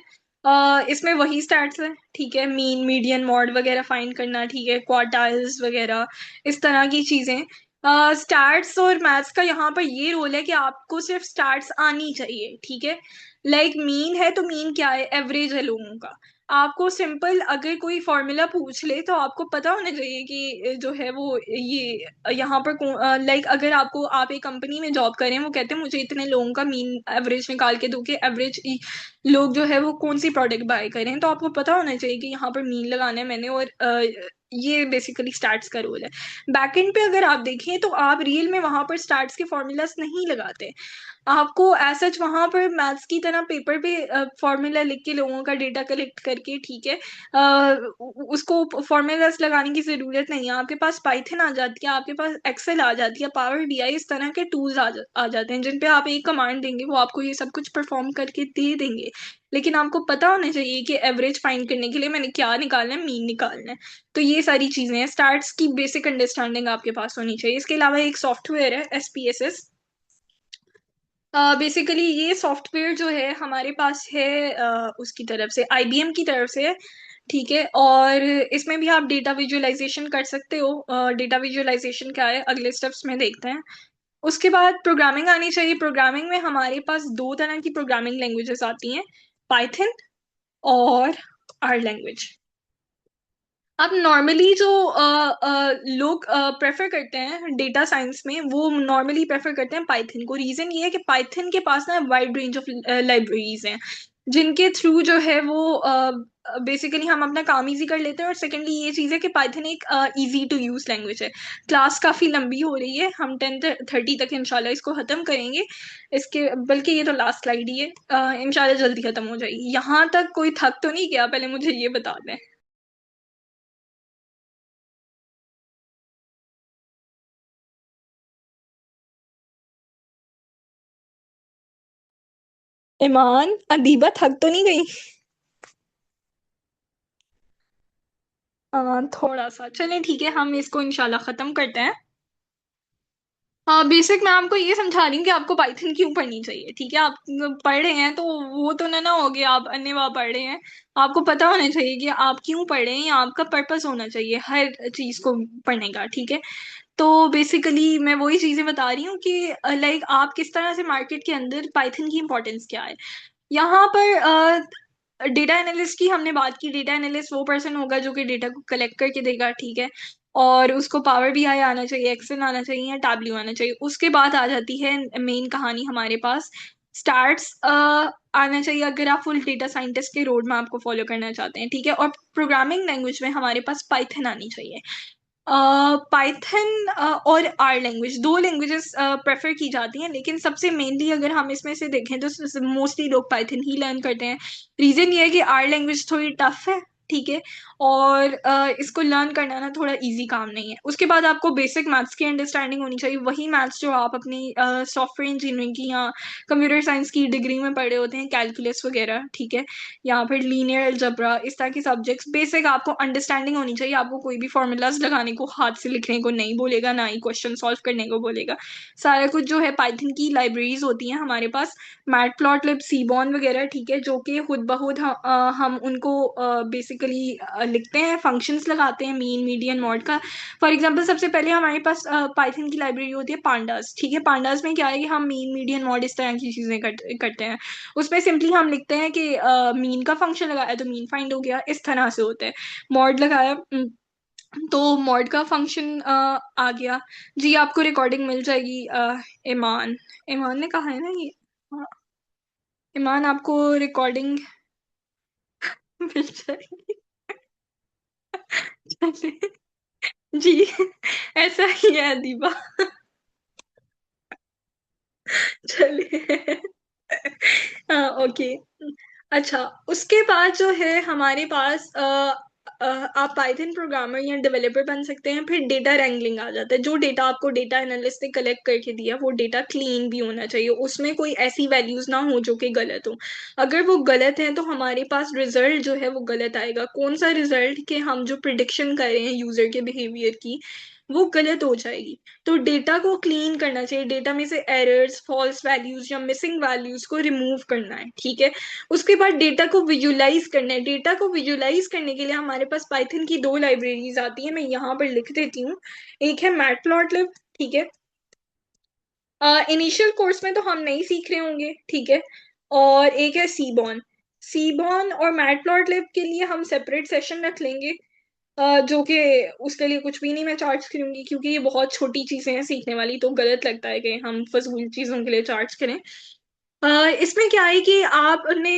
इसमें वही स्टैट्स है, ठीक है। मीन, मीडियन, मॉड वगैरह फाइंड करना, ठीक है, क्वार्टाइल्स वगैरह, इस तरह की चीजें। स्टार्ट्स और मैथ्स का यहाँ पर ये रोल है कि आपको सिर्फ स्टार्ट्स आनी चाहिए, ठीक है। लाइक मीन है तो मीन क्या है, एवरेज है लोगों का। आपको सिंपल अगर कोई फॉर्मूला पूछ ले तो आपको पता होना चाहिए कि जो है वो ये यहाँ पर लाइक अगर आपको, आप एक कंपनी में जॉब करें, वो कहते हैं मुझे इतने लोगों का मीन एवरेज निकाल के दो कि एवरेज लोग जो है वो कौन सी प्रोडक्ट बाय करें, तो आपको पता होना चाहिए कि यहाँ पर मीन लगाना है मैंने। और ये बेसिकली स्टार्ट्स का रोल है। बैकएंड पे अगर आप देखें तो आप रियल में वहां पर स्टार्ट्स के फॉर्मूलाज नहीं लगाते। आपको एज सच वहां पर मैथ्स की तरह पेपर पे फॉर्मूला लिख के लोगों का डेटा कलेक्ट करके, ठीक है, उसको फॉर्मूलाज लगाने की जरूरत नहीं है। आपके पास पाइथन आ जाती है, आपके पास एक्सेल आ जाती है, पावर बीआई, इस तरह के टूल्स आ जाते हैं जिन पे आप एक कमांड देंगे वो आपको ये सब कुछ परफॉर्म करके दे देंगे। लेकिन आपको पता होना चाहिए कि एवरेज फाइंड करने के लिए मैंने क्या निकालना है, मीन निकालना है। तो ये सारी चीजें हैं, स्टार्ट्स की बेसिक अंडरस्टैंडिंग आपके पास होनी चाहिए। इसके अलावा एक सॉफ्टवेयर है एसपीएसएस। बेसिकली ये सॉफ्टवेयर जो है हमारे पास है उसकी तरफ से, आईबीएम की तरफ से है, ठीक है। और इसमें भी आप डेटा विजुअलाइजेशन कर सकते हो। डेटा विजुअलाइजेशन क्या है अगले स्टेप्स में देखते हैं। उसके बाद प्रोग्रामिंग आनी चाहिए। प्रोग्रामिंग में हमारे पास दो तरह की प्रोग्रामिंग लैंग्वेजेस आती हैं, पाइथन और आर लैंग्वेज। अब नॉर्मली जो लोग प्रेफर करते हैं डेटा साइंस में, वो नॉर्मली प्रेफर करते हैं पाइथन को। रीजन ये है कि पाइथन के पास ना वाइड रेंज ऑफ लाइब्रेरीज हैं जिनके थ्रू जो है वो बेसिकली हम अपना काम इजी कर लेते हैं। और सेकेंडली ये चीज़ है कि पाइथन एक इजी टू यूज लैंग्वेज है। क्लास काफ़ी लंबी हो रही है, हम 10:30 तक इंशाल्लाह इसको ख़त्म करेंगे। इसके बल्कि ये तो लास्ट स्लाइड ही है, इंशाल्लाह जल्दी ख़त्म हो जाएगी। यहाँ तक कोई थक तो नहीं गया, पहले मुझे ये बता दें। ईमान, अदीबा थक तो नहीं गई? थोड़ा सा चलें, ठीक है, हम इसको इंशाल्लाह खत्म करते हैं। हाँ, बेसिक मैं आपको ये समझा रही हूँ कि आपको पाइथन क्यों पढ़नी चाहिए, ठीक है। आप पढ़ रहे हैं तो वो तो ना हो गया आप अन्यवा पढ़ रहे हैं। आपको पता होना चाहिए कि आप क्यों पढ़ रहे हैं, या आपका पर्पस होना चाहिए हर चीज को पढ़ने का, ठीक है। तो बेसिकली मैं वही चीजें बता रही हूँ कि लाइक आप किस तरह से मार्केट के अंदर पाइथन की इंपॉर्टेंस क्या है। यहाँ पर डेटा एनालिस्ट की हमने बात की। डेटा एनालिस्ट वो पर्सन होगा जो कि डेटा को कलेक्ट करके देगा, ठीक है। और उसको पावर बीआई आना चाहिए, एक्सेल आना चाहिए, या टैबल्यू आना चाहिए। उसके बाद आ जाती है मेन कहानी हमारे पास, स्टार्ट्स आना चाहिए अगर आप फुल डेटा साइंटिस्ट के रोड मैप को फॉलो करना चाहते हैं, ठीक है। और प्रोग्रामिंग लैंग्वेज में हमारे पास पाइथन आनी चाहिए। पाइथन और आर लैंग्वेज, दो लैंग्वेजेस प्रेफर की जाती हैं, लेकिन सबसे मेनली अगर हम इसमें से देखें तो मोस्टली लोग पाइथन ही लर्न करते हैं। रीजन ये है कि आर लैंग्वेज थोड़ी टफ है, ठीक है। और इसको लर्न करना ना थोड़ा इजी काम नहीं है। उसके बाद आपको बेसिक मैथ्स की अंडरस्टैंडिंग होनी चाहिए, वही मैथ्स जो आप अपनी सॉफ्टवेयर इंजीनियरिंग की या कंप्यूटर साइंस की डिग्री में पढ़े होते हैं, कैलकुलस वगैरह, ठीक है। या फिर लीनियर अलजेब्रा, इस तरह के सब्जेक्ट्स बेसिक आपको अंडरस्टैंडिंग होनी चाहिए। आपको कोई भी फॉर्मूलाज लगाने को, हाथ से लिखने को नहीं बोलेगा, ना ही क्वेश्चन सॉल्व करने को बोलेगा। सारा कुछ जो है पाइथन की लाइब्रेरीज होती हैं हमारे पास, मैटप्लॉटलिब, सीबॉन वगैरह, ठीक है, जो कि खुद ब खुद हम उनको बेसिकली लिखते हैं, फंक्शंस लगाते हैं, मीन, मीडियन, मॉड का। फॉर एग्जांपल सबसे पहले हमारे पास पाइथन की लाइब्रेरी होती है पांडास, ठीक है। पांडास में क्या है कि हम मीन, मीडियन, मॉड इस तरह की चीजें करते हैं। उसमें सिंपली हम लिखते हैं कि मीन का फंक्शन लगाया तो मीन फाइंड हो गया, इस तरह से होता है। मॉड लगाया तो मॉड का फंक्शन आ गया। जी आपको रिकॉर्डिंग मिल जाएगी। ईमान, ईमान ने कहा है ना ये। हाँ, ईमान आपको रिकॉर्डिंग मिल जाएगी। चलिए, जी ऐसा ही है दीबा। चलिए, हाँ ओके। अच्छा, उसके बाद जो है हमारे पास आप पाइथन प्रोग्रामर या डेवलपर बन सकते हैं। फिर डेटा रैंगलिंग आ जाता है। जो डेटा आपको डेटा एनालिस्ट ने कलेक्ट करके दिया वो डेटा क्लीन भी होना चाहिए, उसमें कोई ऐसी वैल्यूज ना हो जो कि गलत हो। अगर वो गलत है तो हमारे पास रिजल्ट जो है वो गलत आएगा। कौन सा रिजल्ट, कि हम जो प्रिडिक्शन कर रहे हैं यूजर के बिहेवियर की, वो गलत हो जाएगी। तो डेटा को क्लीन करना चाहिए, डेटा में से एरर्स, फॉल्स वैल्यूज या मिसिंग वैल्यूज को रिमूव करना है, ठीक है। उसके बाद डेटा को विजुलाइज करना है। डेटा को विजुलाइज करने के लिए हमारे पास पाइथन की दो लाइब्रेरीज आती है, मैं यहाँ पर लिख देती हूँ। एक है मैटप्लॉटलिब, ठीक है। इनिशियल कोर्स में तो हम नहीं सीख रहे होंगे, ठीक है। और एक है सीबॉन। सीबॉन और मैटप्लॉटलिब के लिए हम सेपरेट सेशन रख लेंगे, जो कि उसके लिए कुछ भी नहीं मैं चार्ज करूंगी, क्योंकि ये बहुत छोटी चीजें हैं सीखने वाली, तो गलत लगता है कि हम फजूल चीजों के लिए चार्ज करें। इसमें क्या है कि आपने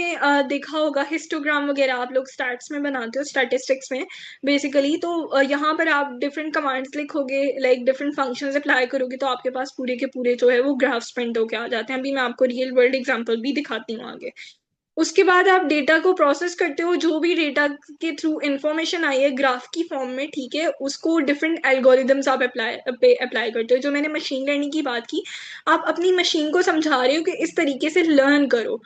देखा होगा हिस्टोग्राम वगैरह आप लोग स्टैट्स में बनाते हो, स्टैटिस्टिक्स में बेसिकली। तो यहाँ पर आप डिफरेंट कमांड्स लिखोगे, लाइक डिफरेंट फंक्शंस अप्लाई करोगे, तो आपके पास पूरे के पूरे जो है वो ग्राफ्स प्रिंट होके आ जाते हैं। अभी मैं आपको रियल वर्ल्ड एग्जांपल भी दिखाती हूँ आगे। उसके बाद आप डेटा को प्रोसेस करते हो, जो भी डेटा के थ्रू इंफॉर्मेशन आई है ग्राफ की फॉर्म में, ठीक है, उसको डिफरेंट एल्गोरिदम्स आप अप्लाई करते हो। जो मैंने मशीन लर्निंग की बात की, आप अपनी मशीन को समझा रहे हो कि इस तरीके से लर्न करो।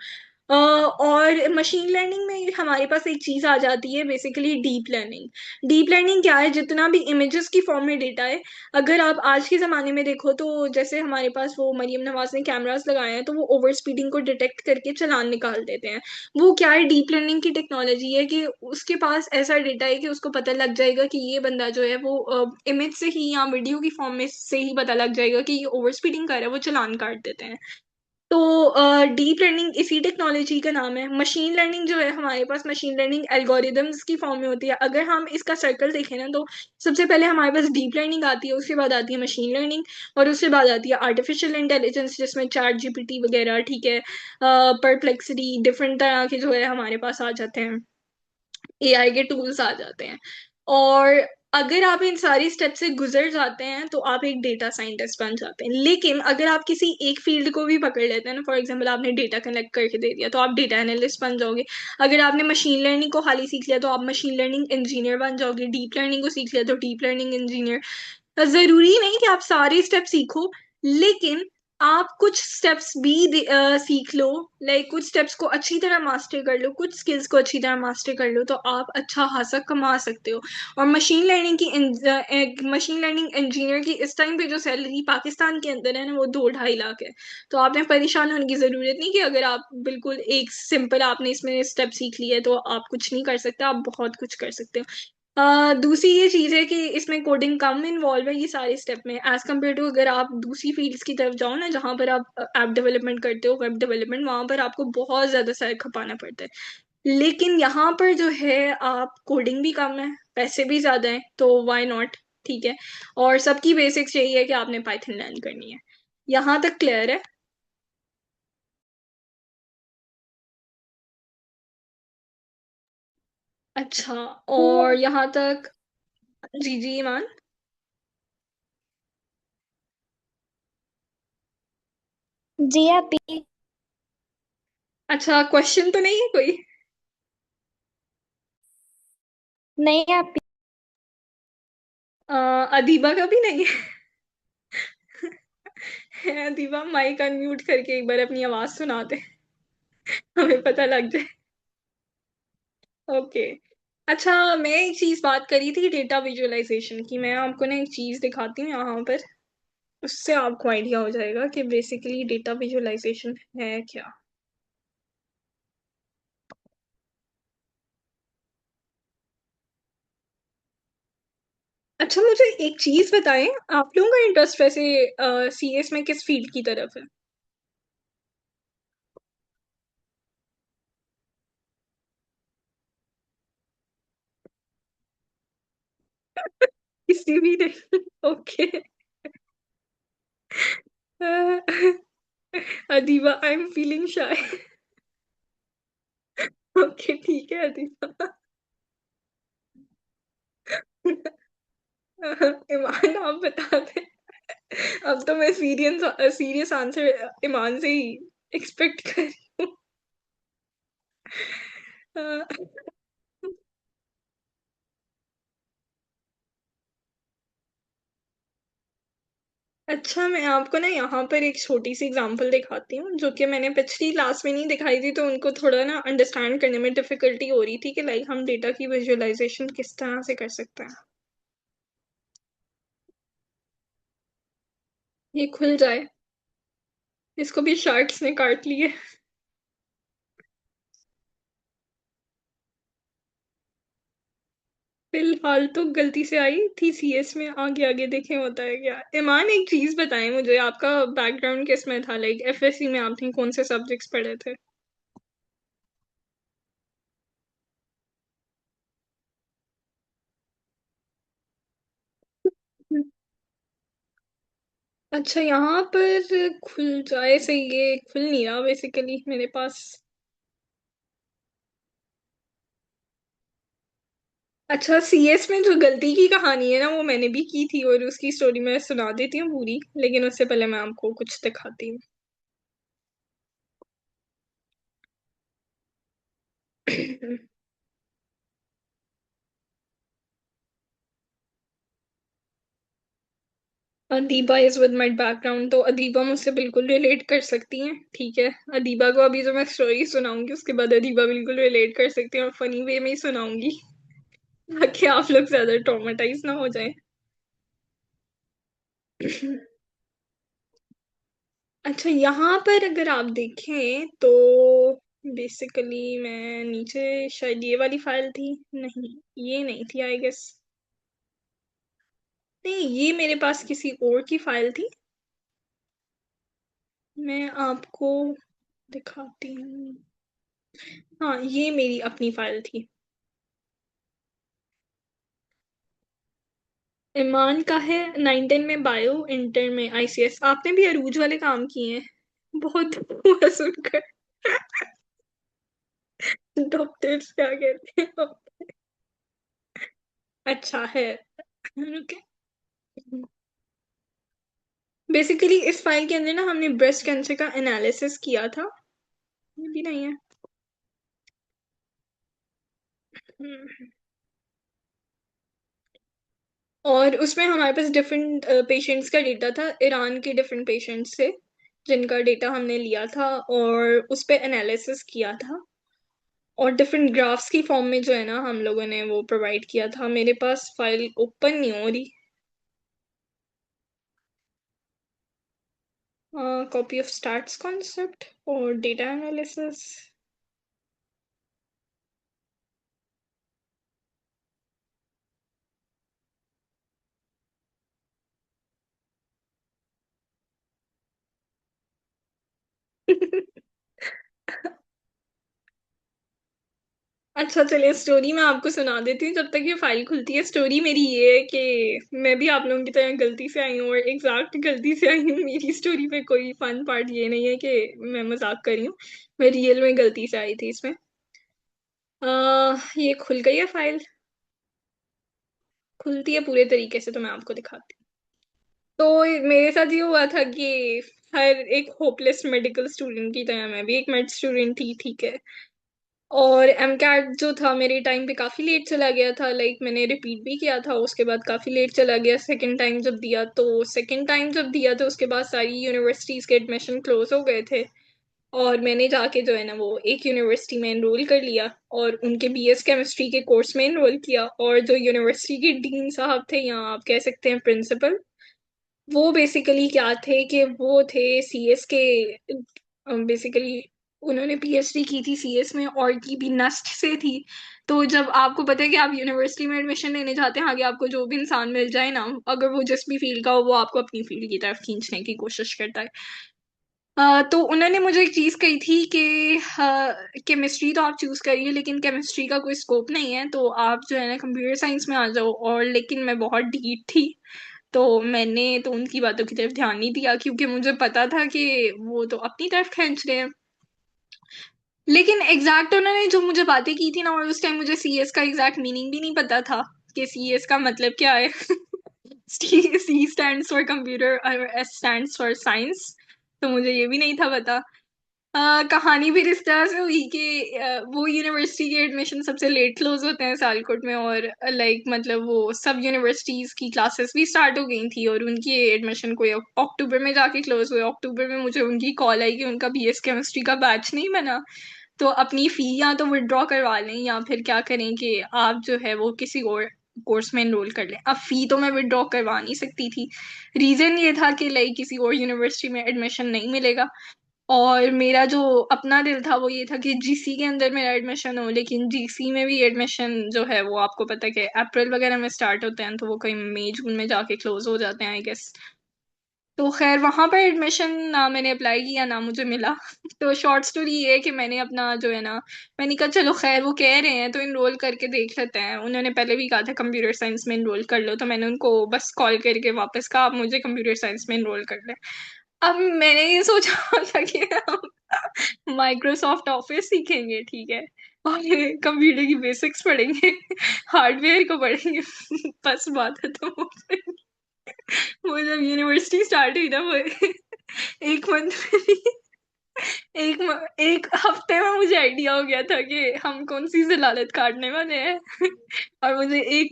और मशीन लर्निंग में हमारे पास एक चीज आ जाती है, basically deep learning. Deep learning क्या है? जितना भी इमेजेस की फॉर्म में डेटा है, अगर आप आज के ज़माने में देखो तो जैसे हमारे पास वो मरियम नवाज ने कैमरास लगाए हैं, तो वो ओवर स्पीडिंग को डिटेक्ट करके चालान निकाल देते हैं। वो क्या है? डीप लर्निंग की टेक्नोलॉजी है कि उसके पास ऐसा डेटा है कि उसको पता लग जाएगा कि ये बंदा जो है वो इमेज से ही या वीडियो की फॉर्म में से ही पता लग जाएगा कि ये ओवर स्पीडिंग कर रहा है, वो चालान काट देते हैं। तो डीप लर्निंग इसी टेक्नोलॉजी का नाम है। मशीन लर्निंग जो है हमारे पास मशीन लर्निंग एल्गोरिदम्स की फॉर्म में होती है। अगर हम इसका सर्कल देखें ना, तो सबसे पहले हमारे पास डीप लर्निंग आती है, उसके बाद आती है मशीन लर्निंग, और उसके बाद आती है आर्टिफिशियल इंटेलिजेंस, जिसमें चैट जीपीटी वगैरह, ठीक है, परप्लेक्सिटी, डिफरेंट तरह के जो है हमारे पास आ जाते हैं, एआई के टूल्स आ जाते हैं। और अगर आप इन सारी स्टेप से गुजर जाते हैं तो आप एक डेटा साइंटिस्ट बन जाते हैं। लेकिन अगर आप किसी एक फील्ड को भी पकड़ लेते हैं ना, फॉर एग्जांपल आपने डेटा कलेक्ट करके दे दिया, तो आप डेटा एनालिस्ट बन जाओगे। अगर आपने मशीन लर्निंग को हाली सीख लिया, तो आप मशीन लर्निंग इंजीनियर बन जाओगे। डीप लर्निंग को सीख लिया तो डीप लर्निंग इंजीनियर। जरूरी नहीं कि आप सारे स्टेप सीखो, लेकिन आप कुछ स्टेप्स भी सीख लो, लाइक कुछ स्टेप्स को अच्छी तरह मास्टर कर लो, कुछ स्किल्स को अच्छी तरह मास्टर कर लो, तो आप अच्छा खासा कमा सकते हो। और मशीन लर्निंग इंजीनियर की इस टाइम पे जो सैलरी पाकिस्तान के अंदर है ना, वो 2-2.5 लाख है। तो आपने परेशान होने की जरूरत नहीं कि अगर आप बिल्कुल एक सिंपल आपने इसमें स्टेप सीख लिया है तो आप कुछ नहीं कर सकते, आप बहुत कुछ कर सकते हो। दूसरी ये चीज है कि इसमें कोडिंग कम इन्वॉल्व है ये सारे स्टेप में, एज कम्पेयर टू अगर आप दूसरी फील्ड्स की तरफ जाओ ना, जहाँ पर आप ऐप डेवलपमेंट करते हो, वेब डेवलपमेंट, वहां पर आपको बहुत ज्यादा सर खपाना पड़ता है। लेकिन यहाँ पर जो है आप कोडिंग भी कम है, पैसे भी ज्यादा है, तो व्हाई नॉट, ठीक है। और सबकी बेसिक्स यही है कि आपने पाइथन लर्न करनी है। यहाँ तक क्लियर है? अच्छा। और यहाँ तक, जी जी ईमान। जी आप भी। अच्छा, क्वेश्चन तो नहीं है कोई? नहीं आप भी। अदीबा का भी नहीं है? अदीबा माइक अनम्यूट करके एक बार अपनी आवाज सुना दे, हमें पता लग जाए। ओके। अच्छा, मैं एक चीज बात करी थी डेटा विजुअलाइजेशन की। मैं आपको ना एक चीज दिखाती हूँ यहाँ पर, उससे आपको आइडिया हो जाएगा कि बेसिकली डेटा विजुअलाइजेशन है क्या। अच्छा, मुझे एक चीज बताएं, आप लोगों का इंटरेस्ट वैसे सीएस में किस फील्ड की तरफ है? किसी भी नहीं okay. Adiba, I am feeling shy. Okay ठीक है अदीबा। ईमान आप बता दे। अब तो मैं सीरियस सीरियस आंसर ईमान से ही एक्सपेक्ट कर रही हूँ। अच्छा, मैं आपको ना यहाँ पर एक छोटी सी एग्जांपल दिखाती हूँ, जो कि मैंने पिछली क्लास में नहीं दिखाई थी, तो उनको थोड़ा ना अंडरस्टैंड करने में डिफिकल्टी हो रही थी कि लाइक हम डेटा की विजुअलाइजेशन किस तरह से कर सकते हैं। ये खुल जाए, इसको भी शार्क्स ने काट लिए। फिलहाल तो गलती से आई थी सीएस में, आगे आगे देखें होता है क्या। ईमान एक चीज बताएं मुझे, आपका बैकग्राउंड किस में था, लाइक एफएससी में आपने कौन से सब्जेक्ट्स पढ़े थे? अच्छा, यहाँ पर खुल जाए से ये खुल नहीं रहा बेसिकली मेरे पास। अच्छा, सीएस में जो गलती की कहानी है ना, वो मैंने भी की थी, और उसकी स्टोरी मैं सुना देती हूँ पूरी, लेकिन उससे पहले मैं आपको कुछ दिखाती हूँ। Adiba is with my background, तो अदीबा मुझसे बिल्कुल रिलेट कर सकती हैं, ठीक है। अदीबा को अभी जो मैं स्टोरी सुनाऊंगी उसके बाद अदीबा बिल्कुल रिलेट कर सकती हैं, और फनी वे में ही सुनाऊंगी ताकि आप लोग ज्यादा ट्रॉमेटाइज ना हो जाए। अच्छा, यहाँ पर अगर आप देखें तो बेसिकली मैं नीचे, शायद ये वाली फाइल थी, नहीं ये नहीं थी आई गेस। नहीं, ये मेरे पास किसी और की फाइल थी, मैं आपको दिखाती हूँ। हाँ, ये मेरी अपनी फाइल थी। ईमान का है 910 में बायो, इंटर में आईसीएस। आपने भी अरूज वाले काम किए हैं, बहुत हुआ सुनकर। डॉक्टर्स क्या कहते हैं? अच्छा है। रुके, बेसिकली इस फाइल के अंदर ना हमने ब्रेस्ट कैंसर का एनालिसिस किया था। ये भी नहीं है। हम्म। और उसमें हमारे पास डिफरेंट पेशेंट्स का डेटा था, ईरान के डिफरेंट पेशेंट्स से जिनका डेटा हमने लिया था और उस पे एनालिसिस किया था, और डिफरेंट ग्राफ्स की फॉर्म में जो है ना हम लोगों ने वो प्रोवाइड किया था। मेरे पास फाइल ओपन नहीं हो रही। कॉपी ऑफ स्टार्ट्स कॉन्सेप्ट और डेटा एनालिसिस। अच्छा चलिए, स्टोरी मैं आपको सुना देती हूँ जब तक ये फाइल खुलती है। स्टोरी मेरी ये है कि मैं भी आप लोगों की तरह गलती से आई हूँ, और एग्जैक्ट गलती से आई हूँ। मेरी स्टोरी में कोई फन पार्ट ये नहीं है कि मैं मजाक कर रही हूँ, मैं रियल में गलती से आई थी इसमें। ये खुल गई है फाइल, खुलती है पूरे तरीके से तो मैं आपको दिखाती हूँ। तो मेरे साथ ये हुआ था कि हर एक होपलेस मेडिकल स्टूडेंट की तरह मैं भी एक मेड स्टूडेंट थी, ठीक है। और एम कैट जो था मेरे टाइम पे काफ़ी लेट चला गया था, लाइक मैंने रिपीट भी किया था उसके बाद काफ़ी लेट चला गया सेकंड टाइम जब दिया, तो सेकंड टाइम जब दिया तो उसके बाद सारी यूनिवर्सिटीज़ के एडमिशन क्लोज हो गए थे। और मैंने जाके जो है ना वो एक यूनिवर्सिटी में एनरोल कर लिया, और उनके बीएस केमिस्ट्री के कोर्स में एनरोल किया। और जो यूनिवर्सिटी के डीन साहब थे, या आप कह सकते हैं प्रिंसिपल, वो बेसिकली क्या थे कि वो थे सीएस के, बेसिकली उन्होंने पीएचडी की थी सीएस में, और की भी नस्ट से थी। तो जब आपको पता है कि आप यूनिवर्सिटी में एडमिशन लेने जाते हैं, आगे आपको जो भी इंसान मिल जाए ना, अगर वो जिस भी फील्ड का हो, वो आपको अपनी फील्ड की तरफ खींचने की कोशिश करता है। तो उन्होंने मुझे एक चीज़ कही थी कि केमिस्ट्री तो आप चूज़ करिए, लेकिन केमिस्ट्री का कोई स्कोप नहीं है, तो आप जो है ना कंप्यूटर साइंस में आ जाओ। और लेकिन मैं बहुत डीप थी, तो मैंने तो उनकी बातों की तरफ ध्यान नहीं दिया, क्योंकि मुझे पता था कि वो तो अपनी तरफ खींच रहे हैं। लेकिन एग्जैक्ट उन्होंने जो मुझे बातें की थी ना, और उस टाइम मुझे सीएस का एग्जैक्ट मीनिंग भी नहीं पता था कि सीएस का मतलब क्या है। सी स्टैंड्स फॉर कंप्यूटर और एस स्टैंड्स फॉर साइंस, तो मुझे ये भी नहीं था पता। कहानी भी इस तरह से हुई कि वो यूनिवर्सिटी के एडमिशन सबसे लेट क्लोज होते हैं सियालकोट में, और लाइक मतलब वो सब यूनिवर्सिटीज की क्लासेस भी स्टार्ट हो गई थी, और उनकी एडमिशन कोई अक्टूबर में जाके क्लोज हुए। अक्टूबर में मुझे उनकी कॉल आई कि उनका बीएस केमिस्ट्री का बैच नहीं बना, तो अपनी फी या तो विड्रॉ करवा लें, या फिर क्या करें कि आप जो है वो किसी और कोर्स में एनरोल कर लें। अब फी तो मैं विड्रॉ करवा नहीं सकती थी, रीजन ये था कि लाइक किसी और यूनिवर्सिटी में एडमिशन नहीं मिलेगा। और मेरा जो अपना दिल था वो ये था कि जीसी के अंदर मेरा एडमिशन हो, लेकिन जीसी में भी एडमिशन जो है वो आपको पता है कि अप्रैल वगैरह में स्टार्ट होते हैं, तो वो कहीं मई जून में जाके क्लोज हो जाते हैं आई गेस। तो खैर वहां पर एडमिशन ना मैंने अप्लाई किया ना मुझे मिला। तो शॉर्ट स्टोरी ये है कि मैंने अपना जो है ना, मैंने कहा चलो खैर वो कह रहे हैं तो इनरोल करके देख लेते हैं। उन्होंने पहले भी कहा था कंप्यूटर साइंस में इनरोल कर लो, तो मैंने उनको बस कॉल करके वापस कहा आप मुझे कंप्यूटर साइंस में इनरोल कर ले। अब मैंने ये सोचा था कि हम माइक्रोसॉफ्ट ऑफिस सीखेंगे, ठीक है, और कंप्यूटर की बेसिक्स पढ़ेंगे, हार्डवेयर को पढ़ेंगे। बस बात है तो वो जब यूनिवर्सिटी स्टार्ट हुई ना वो एक मंथ में एक हफ्ते में मुझे आइडिया हो गया था कि हम कौन सी जलालत काटने वाले हैं। और मुझे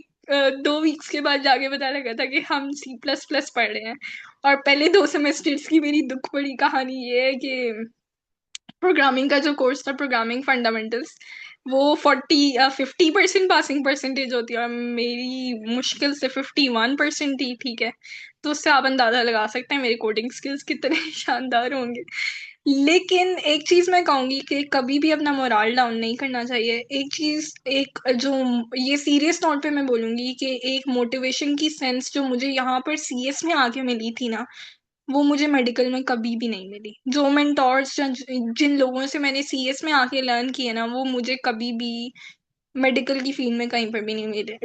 2 वीक्स के बाद जाके पता लगा था कि हम C++ पढ़ रहे हैं। और पहले 2 सेमेस्टर्स की मेरी दुख भरी कहानी ये है कि प्रोग्रामिंग का जो कोर्स था, प्रोग्रामिंग फंडामेंटल्स, वो 50% पासिंग परसेंटेज होती है और मेरी मुश्किल से 51% थी, ठीक है। तो उससे आप अंदाजा लगा सकते हैं मेरे कोडिंग स्किल्स कितने शानदार होंगे। लेकिन एक चीज मैं कहूंगी कि कभी भी अपना मोराल डाउन नहीं करना चाहिए। एक चीज, एक जो, ये सीरियस नोट पे मैं बोलूंगी कि एक मोटिवेशन की सेंस जो मुझे यहाँ पर सीएस में आके मिली थी ना, वो मुझे मेडिकल में कभी भी नहीं मिली। जो मेंटोर्स जिन लोगों से मैंने सीएस में आके लर्न किए ना, वो मुझे कभी भी मेडिकल की फील्ड में कहीं पर भी नहीं मिले।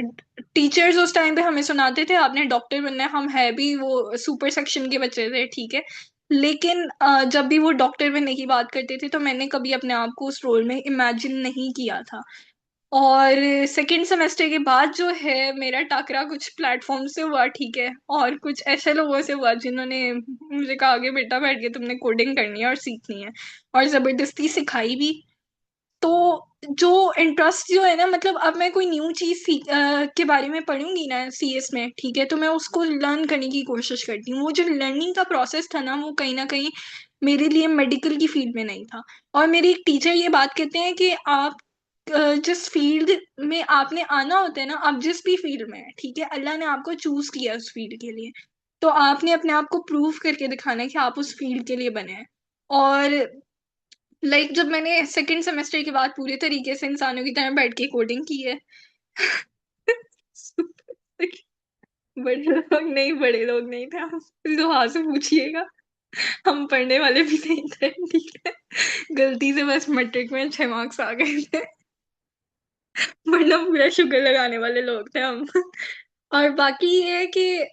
टीचर्स उस टाइम पे हमें सुनाते थे आपने डॉक्टर बनना है, हम है भी वो सुपर सेक्शन के बच्चे थे, ठीक है। लेकिन जब भी वो डॉक्टर बनने की बात करते थे तो मैंने कभी अपने आप को उस रोल में इमेजिन नहीं किया था। और सेकेंड सेमेस्टर के बाद जो है मेरा टाकरा कुछ प्लेटफॉर्म से हुआ, ठीक है, और कुछ ऐसे लोगों से हुआ जिन्होंने मुझे कहा कि बेटा बैठ के तुमने कोडिंग करनी है और सीखनी है, और जबरदस्ती सिखाई भी। तो जो इंटरेस्ट जो है ना, मतलब अब मैं कोई न्यू चीज के बारे में पढ़ूंगी ना सीएस में, ठीक है, तो मैं उसको लर्न करने की कोशिश करती हूँ। वो जो लर्निंग का प्रोसेस था ना, वो कहीं ना कहीं मेरे लिए मेडिकल की फील्ड में नहीं था। और मेरे एक टीचर ये बात कहते हैं कि आप जिस फील्ड में आपने आना होता है ना, आप जिस भी फील्ड में है, ठीक है, अल्लाह ने आपको चूज किया उस फील्ड के लिए, तो आपने अपने आप को प्रूव करके दिखाना है कि आप उस फील्ड के लिए बने हैं। और जब मैंने सेकंड सेमेस्टर के बाद पूरे तरीके से इंसानों की तरह बैठ के कोडिंग की है। बड़े लोग नहीं, बड़े लोग नहीं थे हम, लोहा से पूछिएगा, हम पढ़ने वाले भी नहीं थे, ठीक है। गलती से बस मैट्रिक में 6 मार्क्स आ गए थे, वरना पूरा शुगर लगाने वाले लोग थे हम। और बाकी ये है कि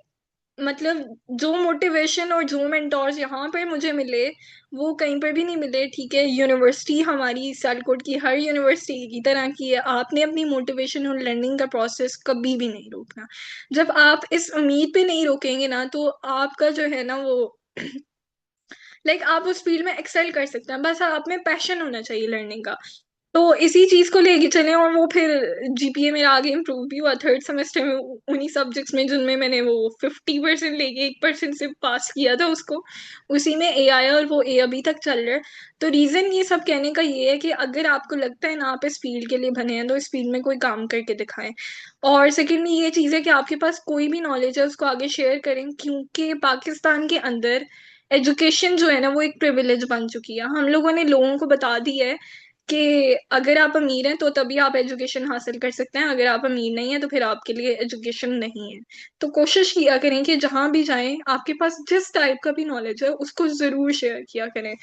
मतलब जो मोटिवेशन और जो मेंटोर्स यहाँ पे मुझे मिले, वो कहीं पर भी नहीं मिले, ठीक है। यूनिवर्सिटी हमारी सियालकोट की हर यूनिवर्सिटी की तरह की है, आपने अपनी मोटिवेशन और लर्निंग का प्रोसेस कभी भी नहीं रोकना। जब आप इस उम्मीद पे नहीं रोकेंगे ना, तो आपका जो है ना वो आप उस फील्ड में एक्सेल कर सकते हैं, बस आप में पैशन होना चाहिए लर्निंग का। तो इसी चीज को लेके चले, और वो फिर जीपीए मेरा आगे इम्प्रूव भी हुआ थर्ड सेमेस्टर में उन्हीं सब्जेक्ट्स में जिनमें मैंने वो 50% लेके 1% से पास किया था उसको, उसी में ए आया और वो ए अभी तक चल रहा है। तो रीजन ये सब कहने का ये है कि अगर आपको लगता है ना आप इस फील्ड के लिए बने हैं, तो इस फील्ड में कोई काम करके दिखाएं। और सेकेंडली ये चीज़ है कि आपके पास कोई भी नॉलेज है उसको आगे शेयर करें, क्योंकि पाकिस्तान के अंदर एजुकेशन जो है ना वो एक प्रिविलेज बन चुकी है। हम लोगों ने लोगों को बता दिया है कि अगर आप अमीर हैं तो तभी आप एजुकेशन हासिल कर सकते हैं, अगर आप अमीर नहीं है तो फिर आपके लिए एजुकेशन नहीं है। तो कोशिश किया करें कि जहां भी जाएं आपके पास जिस टाइप का भी नॉलेज है उसको जरूर शेयर किया करें।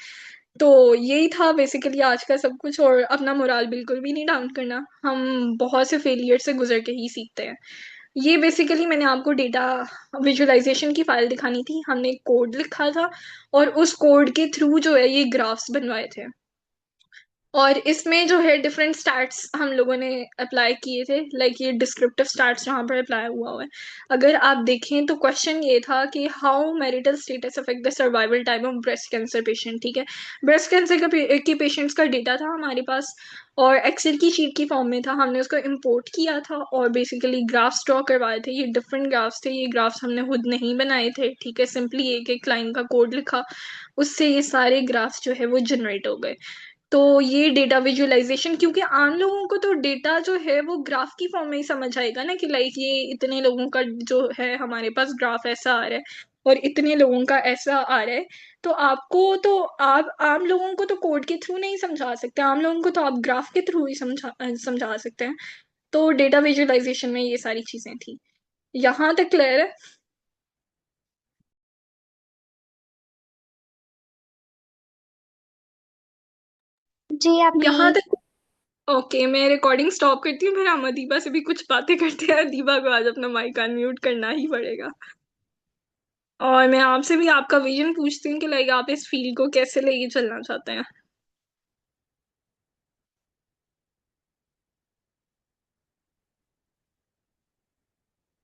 तो यही था बेसिकली आज का सब कुछ, और अपना मोराल बिल्कुल भी नहीं डाउन करना, हम बहुत से फेलियर से गुजर के ही सीखते हैं। ये बेसिकली मैंने आपको डेटा विजुअलाइजेशन की फाइल दिखानी थी, हमने कोड लिखा था और उस कोड के थ्रू जो है ये ग्राफ्स बनवाए थे। और इसमें जो है डिफरेंट स्टैट्स हम लोगों ने अप्लाई किए थे, ये डिस्क्रिप्टिव स्टैट्स यहाँ पर अप्लाई हुआ है। अगर आप देखें तो क्वेश्चन ये था कि how marital status affect the survival time of breast cancer patient, ठीक है। ब्रेस्ट कैंसर के पेशेंट्स का डेटा था हमारे पास, और एक्सेल की शीट की फॉर्म में था, हमने उसको इम्पोर्ट किया था और बेसिकली ग्राफ्स ड्रॉ करवाए थे। ये डिफरेंट ग्राफ्स थे, ये ग्राफ्स हमने खुद नहीं बनाए थे, ठीक है, सिंपली एक एक लाइन का कोड लिखा, उससे ये सारे ग्राफ्स जो है वो जनरेट हो गए। तो ये डेटा विजुअलाइजेशन, क्योंकि आम लोगों को तो डेटा जो है वो ग्राफ की फॉर्म में ही समझ आएगा ना, कि ये इतने लोगों का जो है हमारे पास ग्राफ ऐसा आ रहा है। और इतने लोगों का ऐसा आ रहा है, तो आपको तो आप आम लोगों को तो कोड के थ्रू नहीं समझा सकते, आम लोगों को तो आप ग्राफ के थ्रू ही समझा सकते हैं। तो डेटा विजुअलाइजेशन में ये सारी चीजें थी। यहाँ तक क्लियर है? जी आपने। यहाँ तक। ओके, मैं रिकॉर्डिंग स्टॉप करती हूँ, फिर हम अदीबा से भी कुछ बातें करते हैं। अदीबा को आज अपना माइक अनम्यूट करना ही पड़ेगा। और मैं आपसे भी आपका विजन पूछती हूँ कि लाइक आप इस फील्ड को कैसे लेके चलना चाहते हैं।